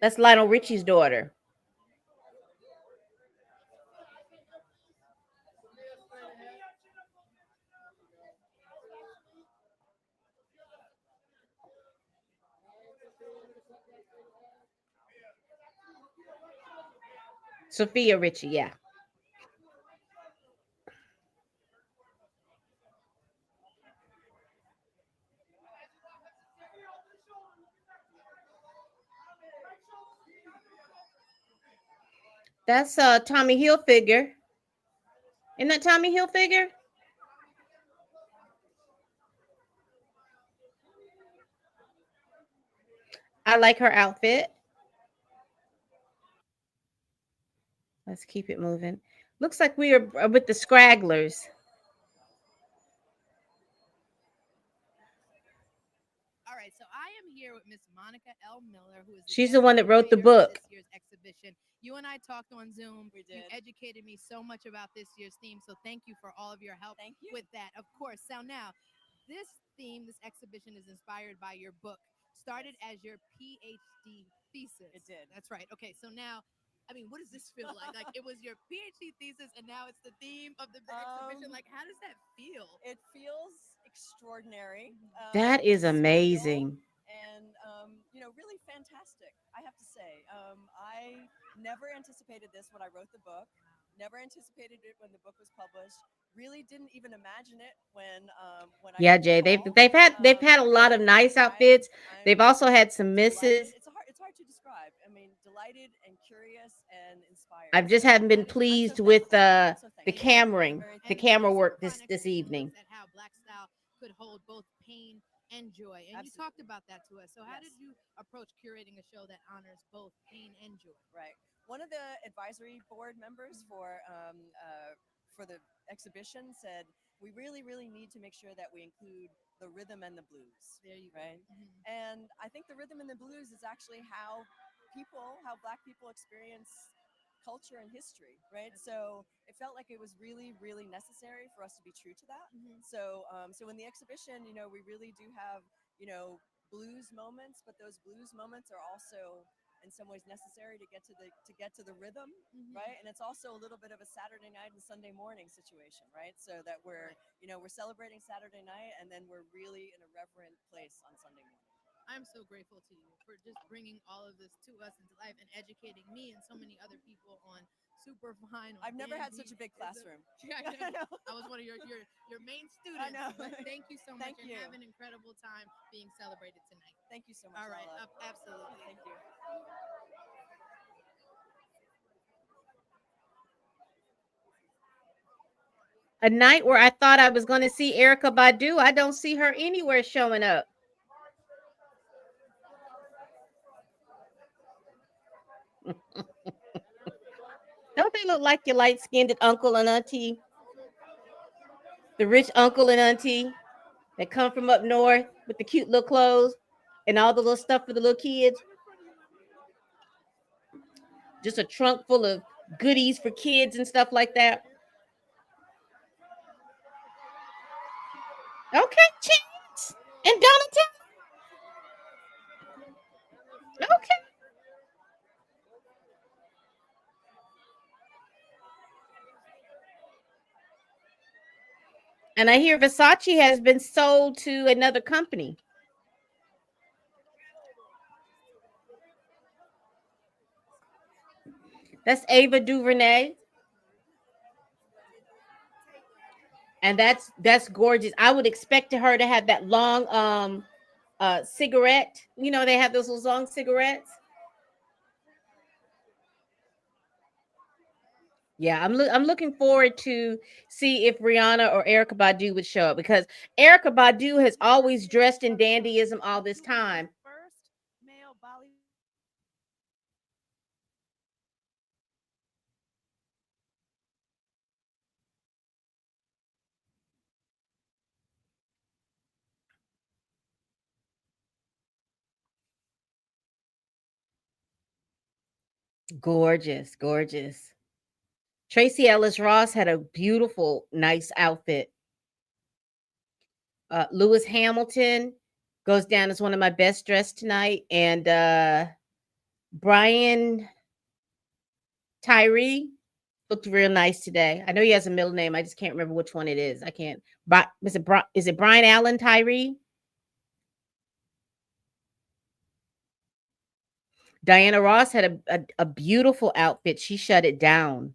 That's Lionel Richie's daughter. Sophia Richie, yeah. That's Tommy Hilfiger. Isn't that Tommy Hilfiger? I like her outfit. Let's keep it moving. Looks like we are with the Scragglers. All right, so I am here with Miss Monica L. Miller, who is the She's the guest one that wrote the curator for book. this year's exhibition. You and I talked on Zoom. We did. You educated me so much about this year's theme, so thank you for all of your help with that. Of course. So now, this theme, this exhibition is inspired by your book. Started as your PhD thesis. It did. That's right. Okay, so now, I mean, what does this feel like? Like it was your PhD thesis, and now it's the theme of the exhibition. Like, how does that feel? It feels extraordinary. That is Surreal amazing. and really fantastic. I have to say, I never anticipated this when I wrote the book. Never anticipated it when the book was published. Really didn't even imagine it when I Yeah, got the Jay. They've call. they've had a lot of nice outfits. They've also had some Delighted. misses. It's hard to describe. I mean, delighted and curious and inspired. I just So haven't been I'm so pleased thankful. with I'm so the thankful. cameraing, Very the thankful. camera work this evening. At how Black style could hold both pain and joy. And you talked about that to us. So how did you approach curating a show that honors both pain and joy? Right. One of the advisory board members for the exhibition said we really need to make sure that we include the rhythm and the blues. There you right. go. And I think the rhythm and the blues is actually how Black people experience culture and history, right? So it felt like it was really necessary for us to be true to that. So in the exhibition, we really do have blues moments, but those blues moments are also in some ways necessary to get to the rhythm, right? And it's also a little bit of a Saturday night and Sunday morning situation, right? So that we're celebrating Saturday night and then we're really in a reverent place on Sunday morning. I'm so grateful to you for just bringing all of this to us into life and educating me and so many other people on super fine. I've never had such a big classroom. I know. I was one of your main students. I know. But thank you so much Thank you. and have an incredible time being celebrated tonight. Thank you so much. All right. Lala. Absolutely. Thank you. A night where I thought I was going to see Erica Badu. I don't see her anywhere showing up. Don't they look like your light skinned uncle and auntie? The rich uncle and auntie that come from up north with the cute little clothes and all the little stuff for the little kids. Just a trunk full of goodies for kids and stuff like that. Okay, Chance and Donald. Okay. And I hear Versace has been sold to another company. That's Ava DuVernay. And that's gorgeous. I would expect her to have that long cigarette. You know, they have those little long cigarettes. Yeah, I'm looking forward to see if Rihanna or Erica Badu would show up because Erica Badu has always dressed in dandyism all this time. First male Bollywood. Gorgeous, gorgeous. Tracy Ellis Ross had a beautiful, nice outfit. Lewis Hamilton goes down as one of my best dressed tonight. And Brian Tyree looked real nice today. I know he has a middle name. I just can't remember which one it is. I can't. But is it Brian Allen Tyree? Diana Ross had a beautiful outfit. She shut it down.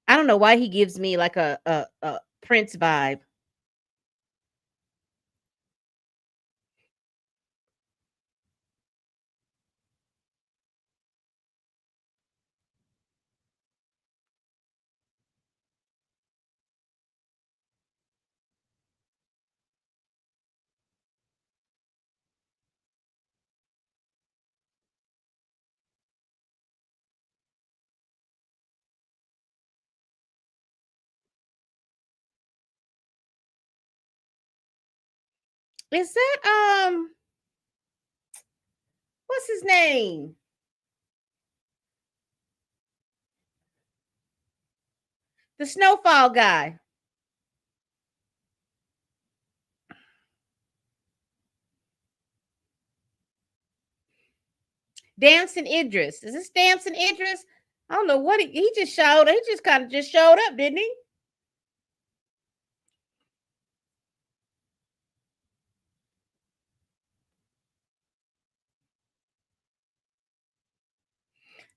I don't know why he gives me like a Prince vibe. Is that what's his name? The snowfall guy. Damson Idris. Is this Damson Idris? I don't know what he just showed. He just kind of just showed up, didn't he?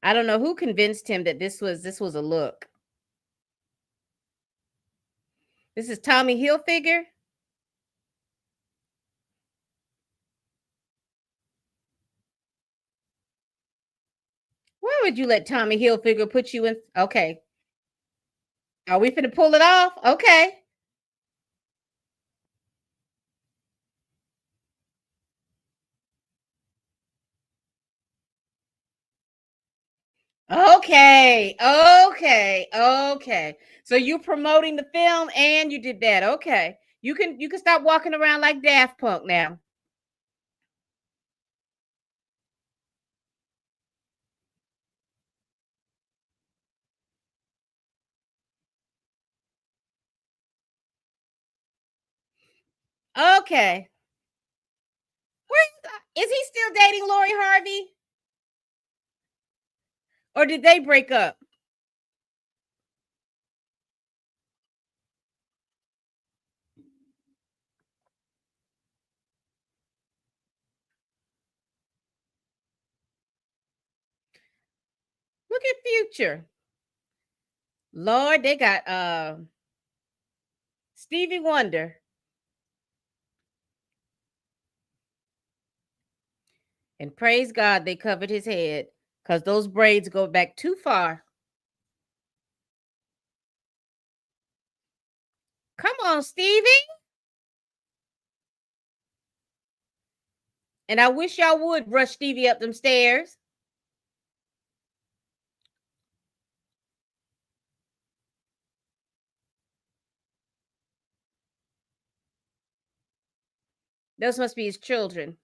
I don't know who convinced him that this was a look. This is Tommy Hilfiger. Why would you let Tommy Hilfiger put you in? Okay. Are we finna pull it off? Okay. Okay. Okay. Okay. So you promoting the film and you did that. Okay. You can stop walking around like Daft Punk now. Okay. Is he still dating Lori Harvey? Or did they break up? Look at Future. Lord, they got Stevie Wonder. And praise God they covered his head because those braids go back too far. Come on, Stevie. And I wish y'all would rush Stevie up them stairs. Those must be his children.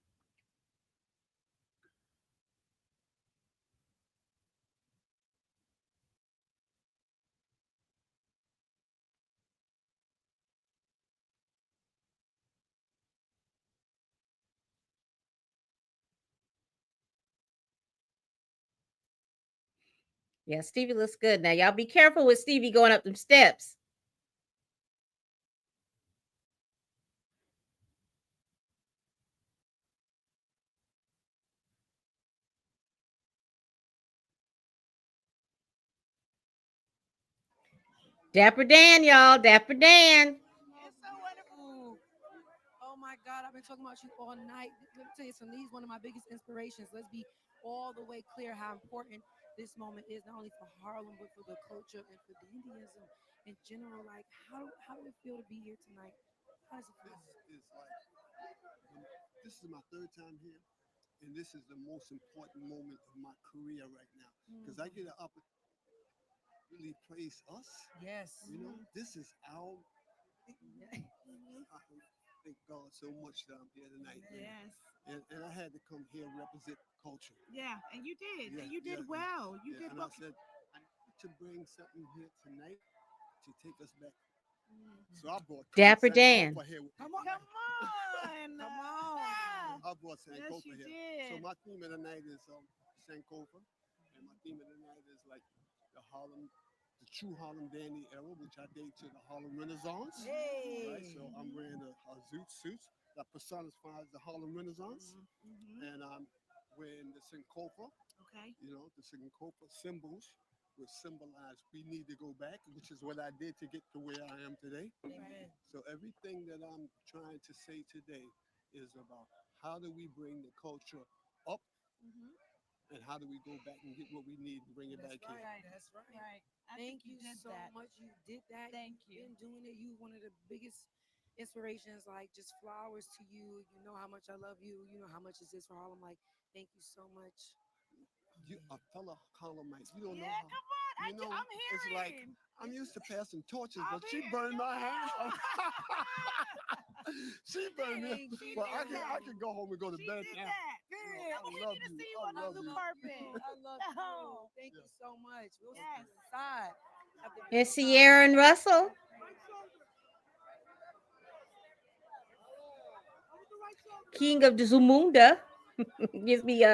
Yeah, Stevie looks good. Now, y'all be careful with Stevie going up them steps. Dapper Dan, y'all. Dapper Dan. Ooh. Oh my God, I've been talking about you all night. Let me tell you something. He's one of my biggest inspirations. Let's be all the way clear how important this moment is, not only for Harlem, but for the culture and for Dandyism in general. Like, how did it feel to be here tonight? How does it feel? This is my third time here, and this is the most important moment of my career right now because I get an opportunity. really praise us. Yes. You know, this is our. I thank God so much that I'm here tonight. Yes. And I had to come here and represent culture. Yeah, and you did. Yeah, And you did yeah, well. You yeah. did And well. I said, I need to bring something here tonight to take us back. So I brought Dapper Dan. Sankofa here with me. Come on. Come on. I brought Yes, Sankofa you here. So did. my theme of the night is Sankofa, and my theme of the night is like the Harlem, the true Harlem Dandy era, which I date to the Harlem Renaissance. Hey. Right. So I'm wearing a zoot suits that personifies the Harlem Renaissance, and I'm wearing the Sankofa. Okay. You know, the Sankofa symbols which symbolize we need to go back, which is what I did to get to where I am today. Amen. So everything that I'm trying to say today is about how do we bring the culture up, and how do we go back and get what we need and bring it That's back right. here. That's right. Right. I Thank think you did so that. much. You did that. Thank You've you. been doing it. You one of the biggest inspirations. Like just flowers to you. You know how much I love you. You know how much this is for Harlem. Like, thank you so much. You a fellow Harlemite, you don't know Yeah, how. come on. You know, I'm it's like hearing. I'm used to passing torches, I'm but she here. burned my house. She burned me. Thank you. Well, I can go home and go to She bed did now. that. I We love need to you. see you I on the love blue you. carpet. I love Oh. you. Thank you so much. We'll Yes. step inside. Have the Here's best Sierra and Russell. King of the Zamunda. Gives me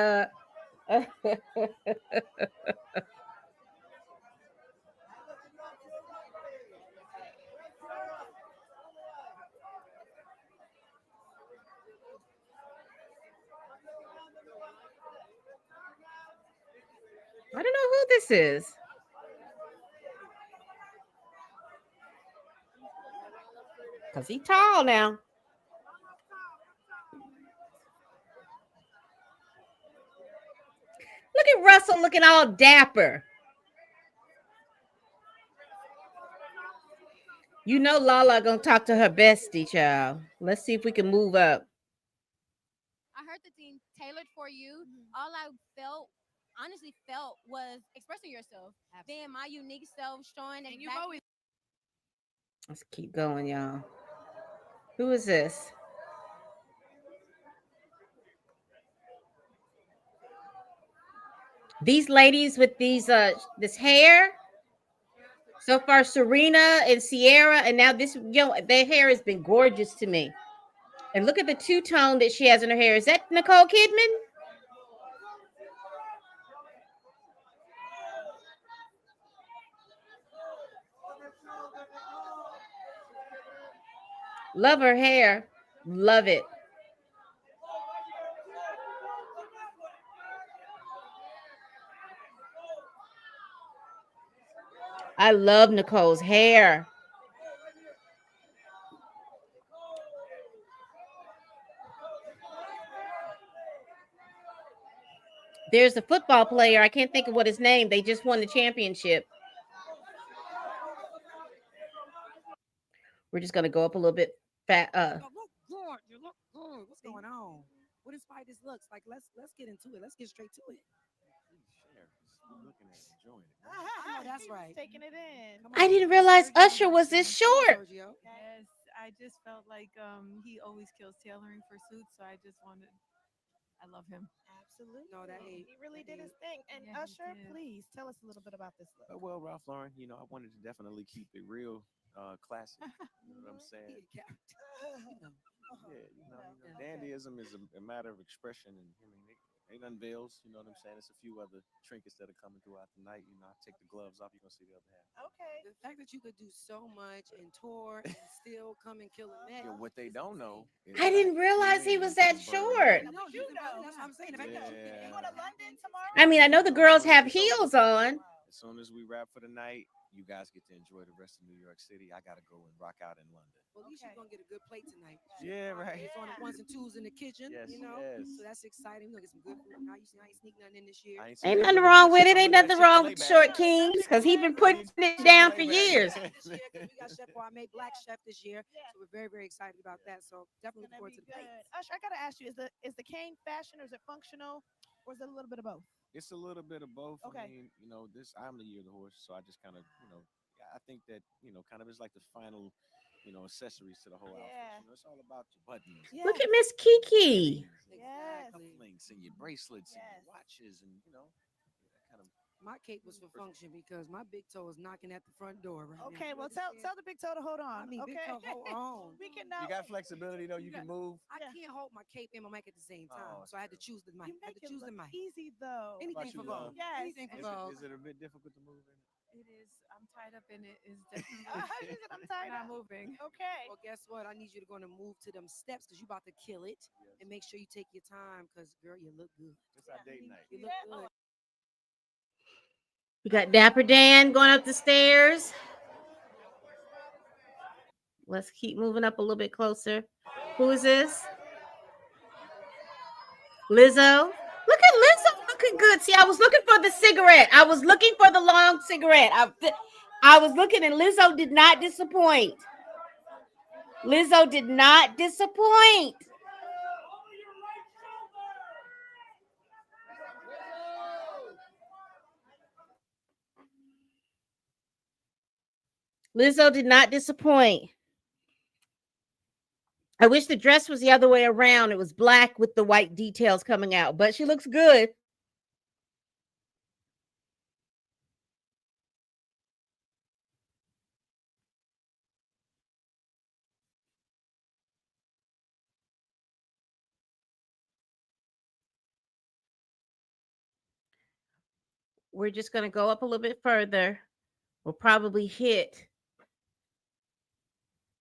I don't know who this is. Cause he tall now. Look at Russell looking all dapper. You know Lala gonna talk to her bestie, child. Let's see if we can move up. I heard the theme tailored for you. All I honestly felt, was expressing yourself, being my unique self, showing And exactly. you've always Let's keep going, y'all. Who is this? These ladies with these this hair. So far, Serena and Sierra, and now this, their hair has been gorgeous to me. And look at the two tone that she has in her hair. Is that Nicole Kidman? Love her hair. Love it. I love Nicole's hair. There's a football player. I can't think of what his name. They just won the championship. We're just gonna go up a little bit. You look good. You look good. What's going on? What inspired this looks? Like let's get into it. Let's get straight to it. Looking at it, enjoying it. I know that's right. taking it in. Come I on. didn't realize Usher was this short. Sergio. Yes, I just felt like he always kills tailoring for suits, so I just wanted. I love him. Absolutely. No, that he ain't. really that did his ain't- thing. And Yeah, he Usher, did. please tell us a little bit about this look. Well, Ralph Lauren, I wanted to definitely keep it real, classic. You know what I'm saying? He a character. Dandyism is a matter of expression, and ain't unveils. You know what I'm saying? It's a few other trinkets that are coming throughout the night. I take the gloves off, you're gonna see the other half. Okay. The fact that you could do so much and tour and still come and kill a neck. What they don't know is I didn't realize he was that short. No, you know. That's what I'm saying. The fact that you can Yeah. go to London tomorrow. I mean, I know the girls have As soon as heels it's over, on. As soon as we wrap for the night, you guys get to enjoy the rest of New York City. I gotta go and rock out in London. Well, at least you're gonna get a good plate tonight. Yeah, right. It's on the ones and twos in the kitchen. Yes, You know. yes. So that's exciting. We're gonna get some good food. Now you see, I ain't sneak nothing in this year. Ain't nothing wrong with it. Ain't nothing wrong with Short Kings because he been putting it down for years. This year, 'cause we got Chef Gourmet Black Chef this year, so we're very, very excited about that. So definitely looking forward to the plates. Usher, I gotta ask you: is the cane fashion or is it functional? Or is it a little bit of both? It's a little bit of both. Okay. I mean, I'm the year of the horse, so I just kind of, I think that, kind of is like the final, accessories to the whole outfit. It's all about your buttons. Look at Miss Kiki. Yes. Cufflinks and your bracelets and your watches and, that kind of. My cape was for function because my big toe is knocking at the front door right now. Okay, well tell the big toe to hold on. I mean, okay. big toe, hold on. We cannot. You got flexibility though. You can move. I can't hold my cape and my mic at the same time, so I had to choose the mic. You I had make to it choose the look mic. easy though. Anything for Vogue. Yes. Anything for Vogue. Is it a bit difficult to move in? It is. I'm tied up in it. Is definitely. She said I'm tired not of moving. Okay. Well, guess what? I need you to go and move to them steps because you about to kill it, and make sure you take your time because, girl, you look good. It's our date night. You look good. We got Dapper Dan going up the stairs. Let's keep moving up a little bit closer. Who is this? Lizzo. Look at Lizzo looking good. See, I was looking for the cigarette. I was looking for the long cigarette. I was looking, and Lizzo did not disappoint. Lizzo did not disappoint. Lizzo did not disappoint. I wish the dress was the other way around. It was black with the white details coming out, but she looks good. We're just going to go up a little bit further. We'll probably hit.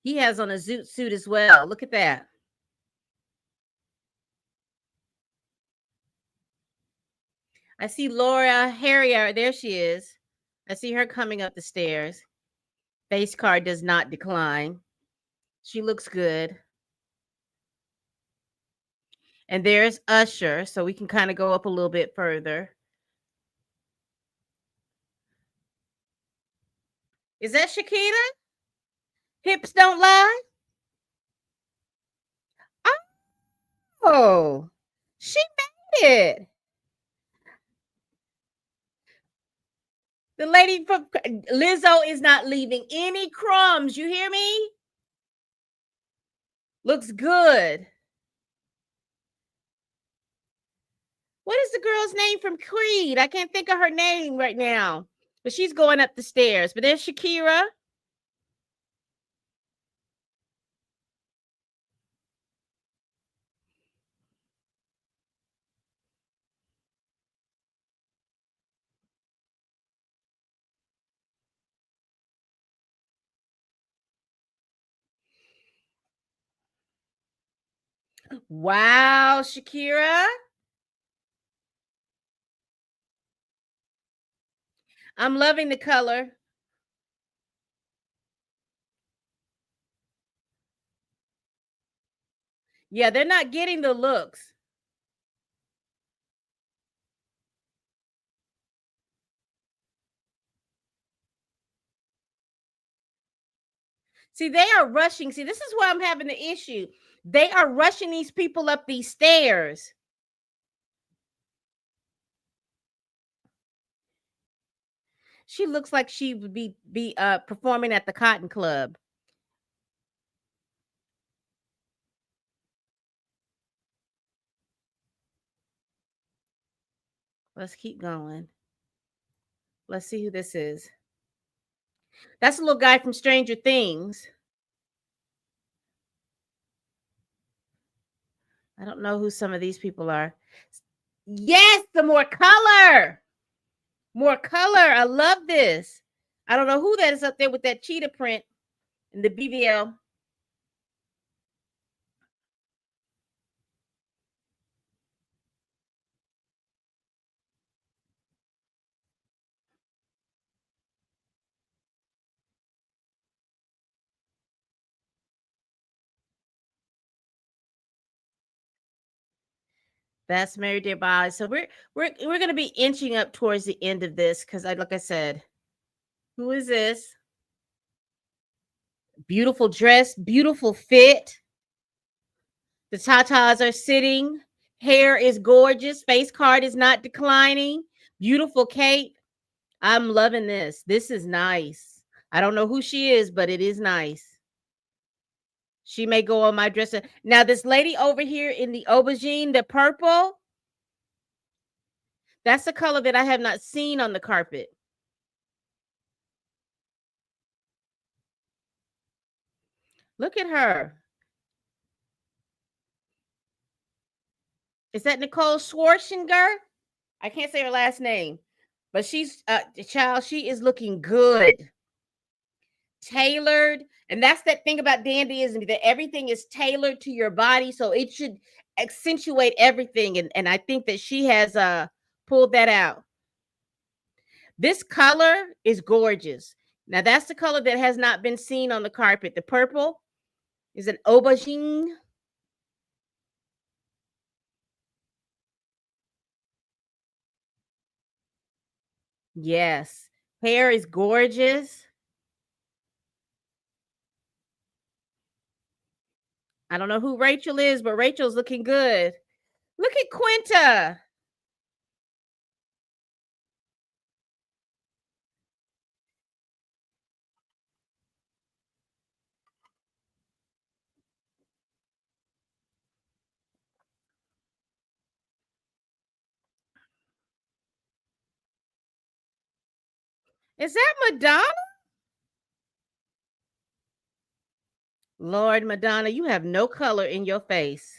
He has on a zoot suit as well. Look at that. I see Laura Harrier. There she is. I see her coming up the stairs. Face card does not decline. She looks good. And there's Usher. So we can kind of go up a little bit further. Is that Shakira? Hips don't lie? Oh, she made it. The lady from Lizzo is not leaving any crumbs. You hear me? Looks good. What is the girl's name from Creed? I can't think of her name right now. But she's going up the stairs. But there's Shakira. Wow, Shakira. I'm loving the color. Yeah, they're not getting the looks. See, they are rushing. See, this is why I'm having the issue. They are rushing these people up these stairs. She looks like she would be performing at the Cotton Club. Let's keep going. Let's see who this is. That's a little guy from Stranger Things. I don't know who some of these people are. Yes, the more color. More color. I love this. I don't know who that is up there with that cheetah print in the BBL. That's Mary Dear Bye. So we're gonna be inching up towards the end of this because like I said, who is this? Beautiful dress, beautiful fit. The tatas are sitting. Hair is gorgeous. Face card is not declining. Beautiful cape. I'm loving this. This is nice. I don't know who she is, but it is nice. She may go on my dresser. Now, this lady over here in the aubergine, the purple, that's a color that I have not seen on the carpet. Look at her. Is that Nicole Schwarzinger? I can't say her last name, but she's child. She is looking good, tailored, and that's that thing about dandyism that everything is tailored to your body, so it should accentuate everything. And I think that she has pulled that out. This color is gorgeous. Now that's the color that has not been seen on the carpet. The purple is an aubergine. Yes. Hair is gorgeous. I don't know who Rachel is, but Rachel's looking good. Look at Quinta. Is that Madonna? Lord, Madonna, you have no color in your face.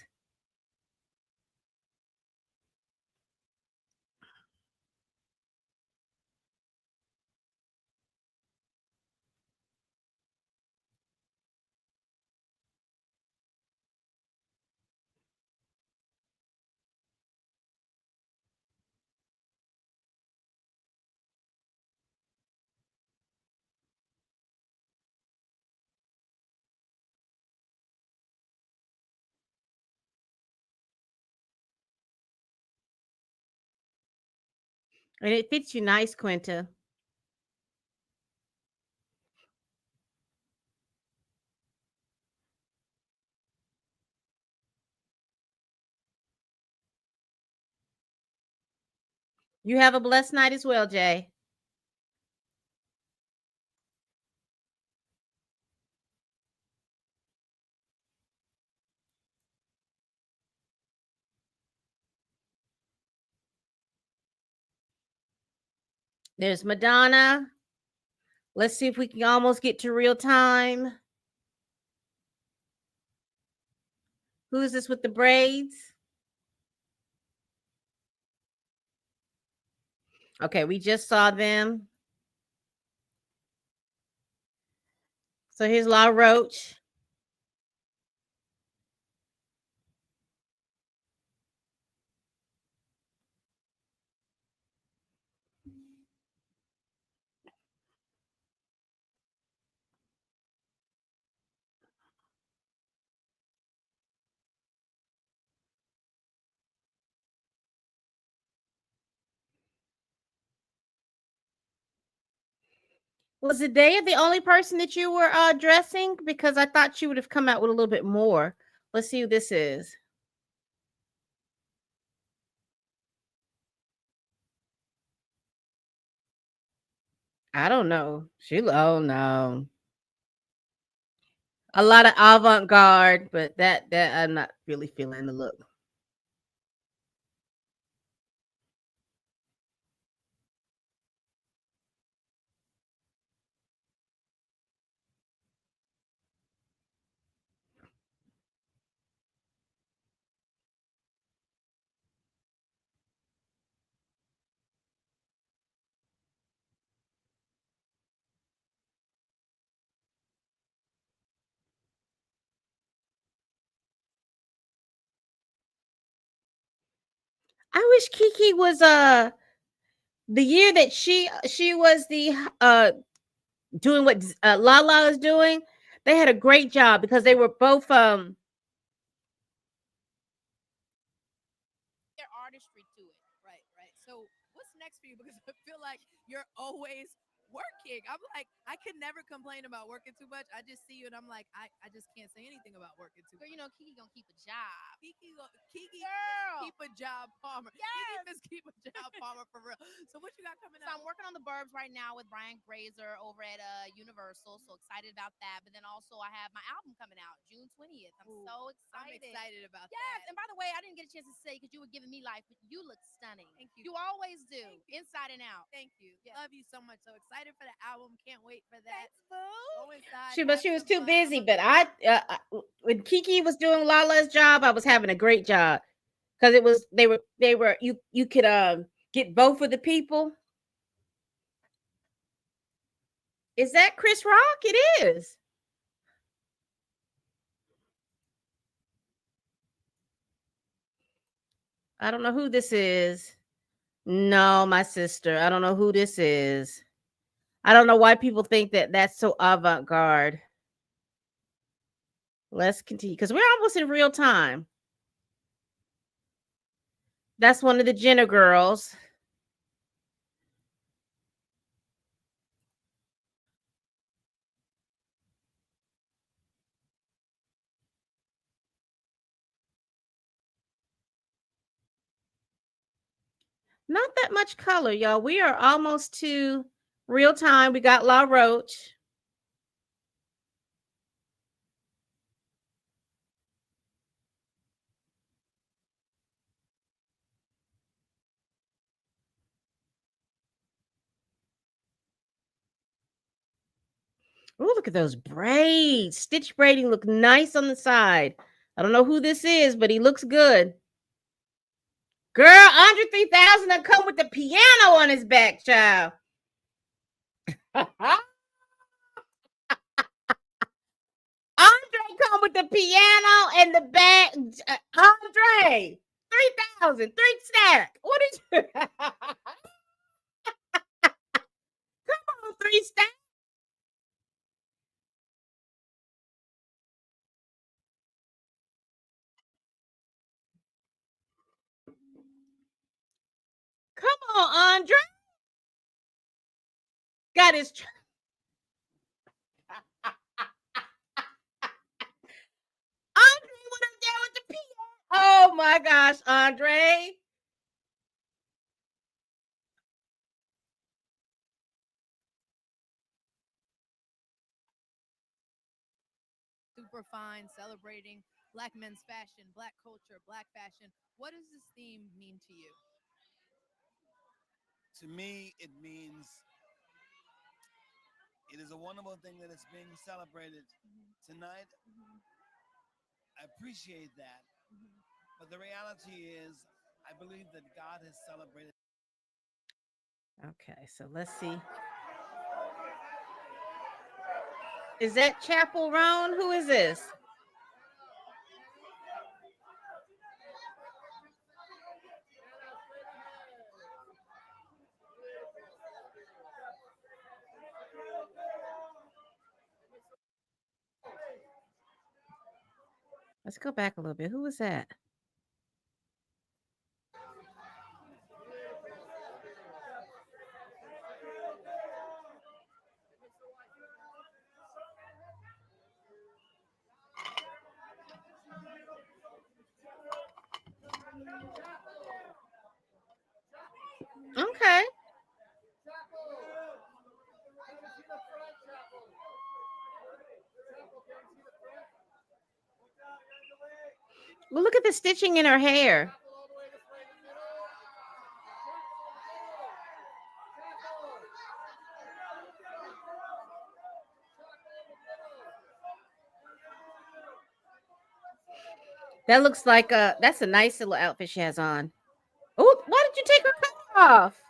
And it fits you nice, Quinta. You have a blessed night as well, Jay. There's Madonna. Let's see if we can almost get to real time. Who's this with the braids? Okay, we just saw them. So here's La Roach. Was Zendaya the only person that you were dressing? Because I thought she would have come out with a little bit more. Let's see who this is. I don't know. Oh no. A lot of avant-garde, but that I'm not really feeling the look. I wish Kiki was the year that she was the doing what Lala is doing. They had a great job because they were both Their artistry to it. Right, right. So what's next for you? Because I feel like you're always working. I'm like, I could never complain about working too much. I just see you and I'm like, I just can't say anything about working too much. Girl, you know Kiki gonna keep a job. Kiki Girl. keep a job Palmer. Yes. Kiki just keep a job Palmer for real. So what you got coming So up? I'm working on the Burbs right now with Brian Grazer over at Universal. So excited about that. But then also I have my album coming out June 20th. I'm so I'm excited. excited about Yes. that. And by the way, I didn't get a chance to say because you were giving me life, but you look stunning. Thank you. You always do, inside and out. Thank you. Love you so much. So excited for the album. Can't wait for that. Thanks, boo. Go inside. But she was too busy. But when Kiki was doing Lala's job, I was having a great job because it was they were you could get both of the people. Is that Chris Rock? It is. I don't know who this is. No, my sister. I don't know who this is. I don't know why people think that that's so avant garde. Let's continue because we're almost in real time. That's one of the Jenner girls. Not that much color, y'all. We are almost to real time. We got La Roche. Oh, look at those braids. Stitch braiding look nice on the side. I don't know who this is, but he looks good. Girl, Andre 3000 done come with the piano on his back, child. Andre come with the piano and the back. Andre, 3000, three stack. What is you? Come on, three stack. Come on, Andre. Got his. Andre went up there with the piano. Oh my gosh, Andre. Super fine, celebrating Black men's fashion, Black culture, Black fashion. What does this theme mean to you? To me, it means it is a wonderful thing that it's being celebrated tonight. I appreciate that. But the reality is, I believe that God has celebrated. Okay, so let's see. Is that Chapel Roan? Who is this? Let's go back a little bit. Who was that? Okay. Well, look at the stitching in her hair. That looks like that's a nice little outfit she has on. Oh, why did you take her coat off?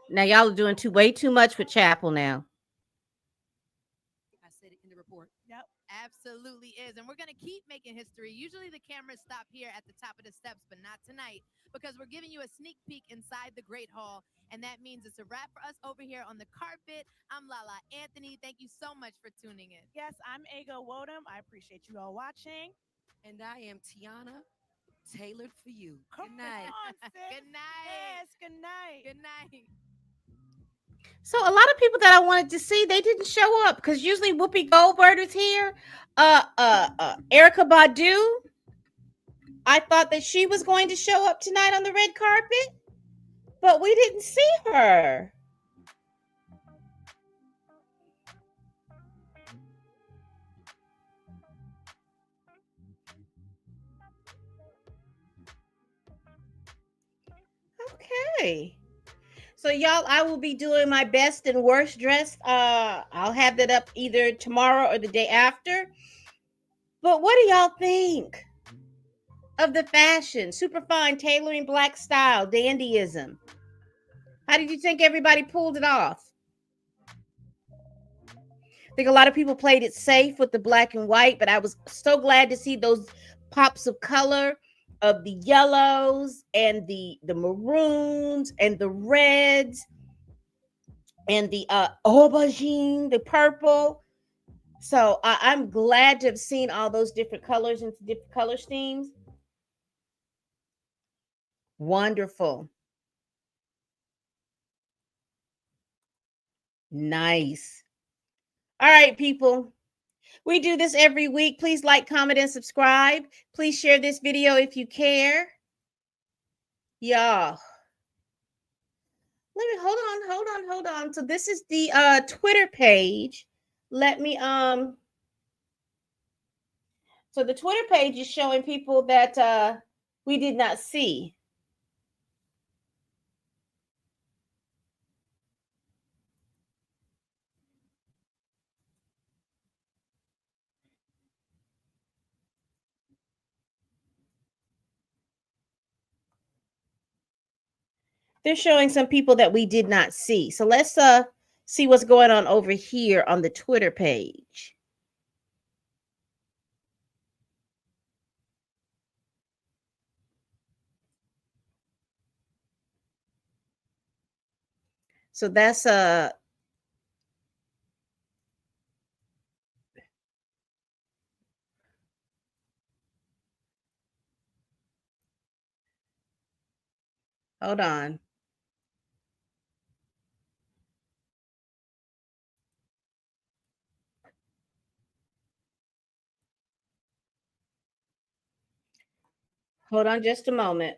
Now y'all are doing way too much with Chapel now. I said it in the report. Yep. Absolutely is. And we're going to keep making history. Usually the cameras stop here at the top of the steps, but not tonight because we're giving you a sneak peek inside the Great Hall. And that means it's a wrap for us over here on the carpet. I'm Lala Anthony. Thank you so much for tuning in. Yes, I'm Ego Wodum. I appreciate you all watching. And I am Tiana. tailored for you. Good Come night. on, sis. Good night. Yes, good night. Good night. So a lot of people that I wanted to see, they didn't show up because usually Whoopi Goldberg is here. Erica Badu. I thought that she was going to show up tonight on the red carpet, but we didn't see her. Okay. So y'all, I will be doing my best and worst dressed. I'll have that up either tomorrow or the day after. But what do y'all think of the fashion? Super fine tailoring, black style, dandyism. How did you think everybody pulled it off? I think a lot of people played it safe with the black and white, but I was so glad to see those pops of color of the yellows and the maroons and the reds and the aubergine, the purple. So I'm glad to have seen all those different colors and different color schemes. Wonderful. Nice. All right, people. We do this every week. Please like, comment, and subscribe. Please share this video if you care. Y'all. Let me hold on. So this is the Twitter page. Let me so the Twitter page is showing people that we did not see. They're showing some people that we did not see. So let's see what's going on over here on the Twitter page. So that's hold on. Hold on just a moment.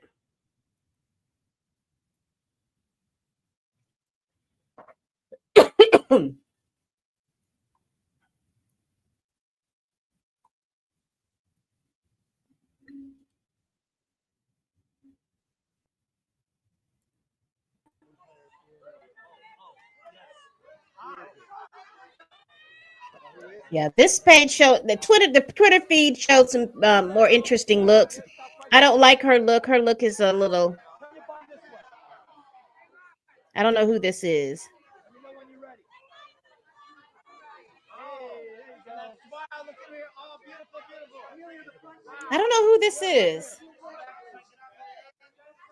Yeah, this page showed the Twitter feed showed some more interesting looks. I don't like her look. Her look is a little. I don't know who this is. I don't know who this is.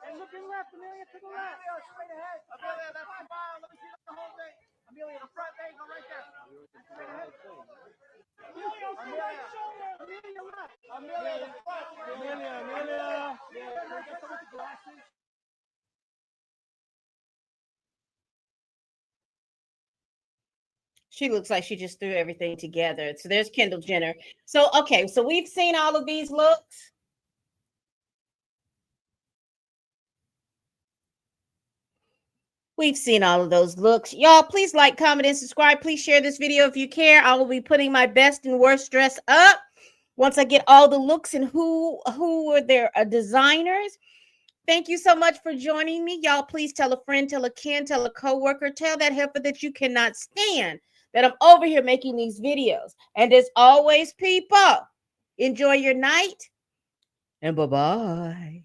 And looking left, Amelia to the left. Amelia, straight ahead. Amelia, that's the smile. Let me see the whole thing. Amelia, the front, there you go, right there. Straight ahead. Amelia, right shoulder. Amelia, left. Amelia, the front. Amelia. Get some with the glasses. She looks like she just threw everything together. So there's Kendall Jenner. So okay, so we've seen all of these looks. We've seen all of those looks. Y'all, please like, comment, and subscribe. Please share this video if you care. I will be putting my best and worst dress up once I get all the looks and who were their designers. Thank you so much for joining me. Y'all, please tell a friend, tell a kin, tell a coworker, tell that helper that you cannot stand that I'm over here making these videos. And as always, people, enjoy your night and bye-bye.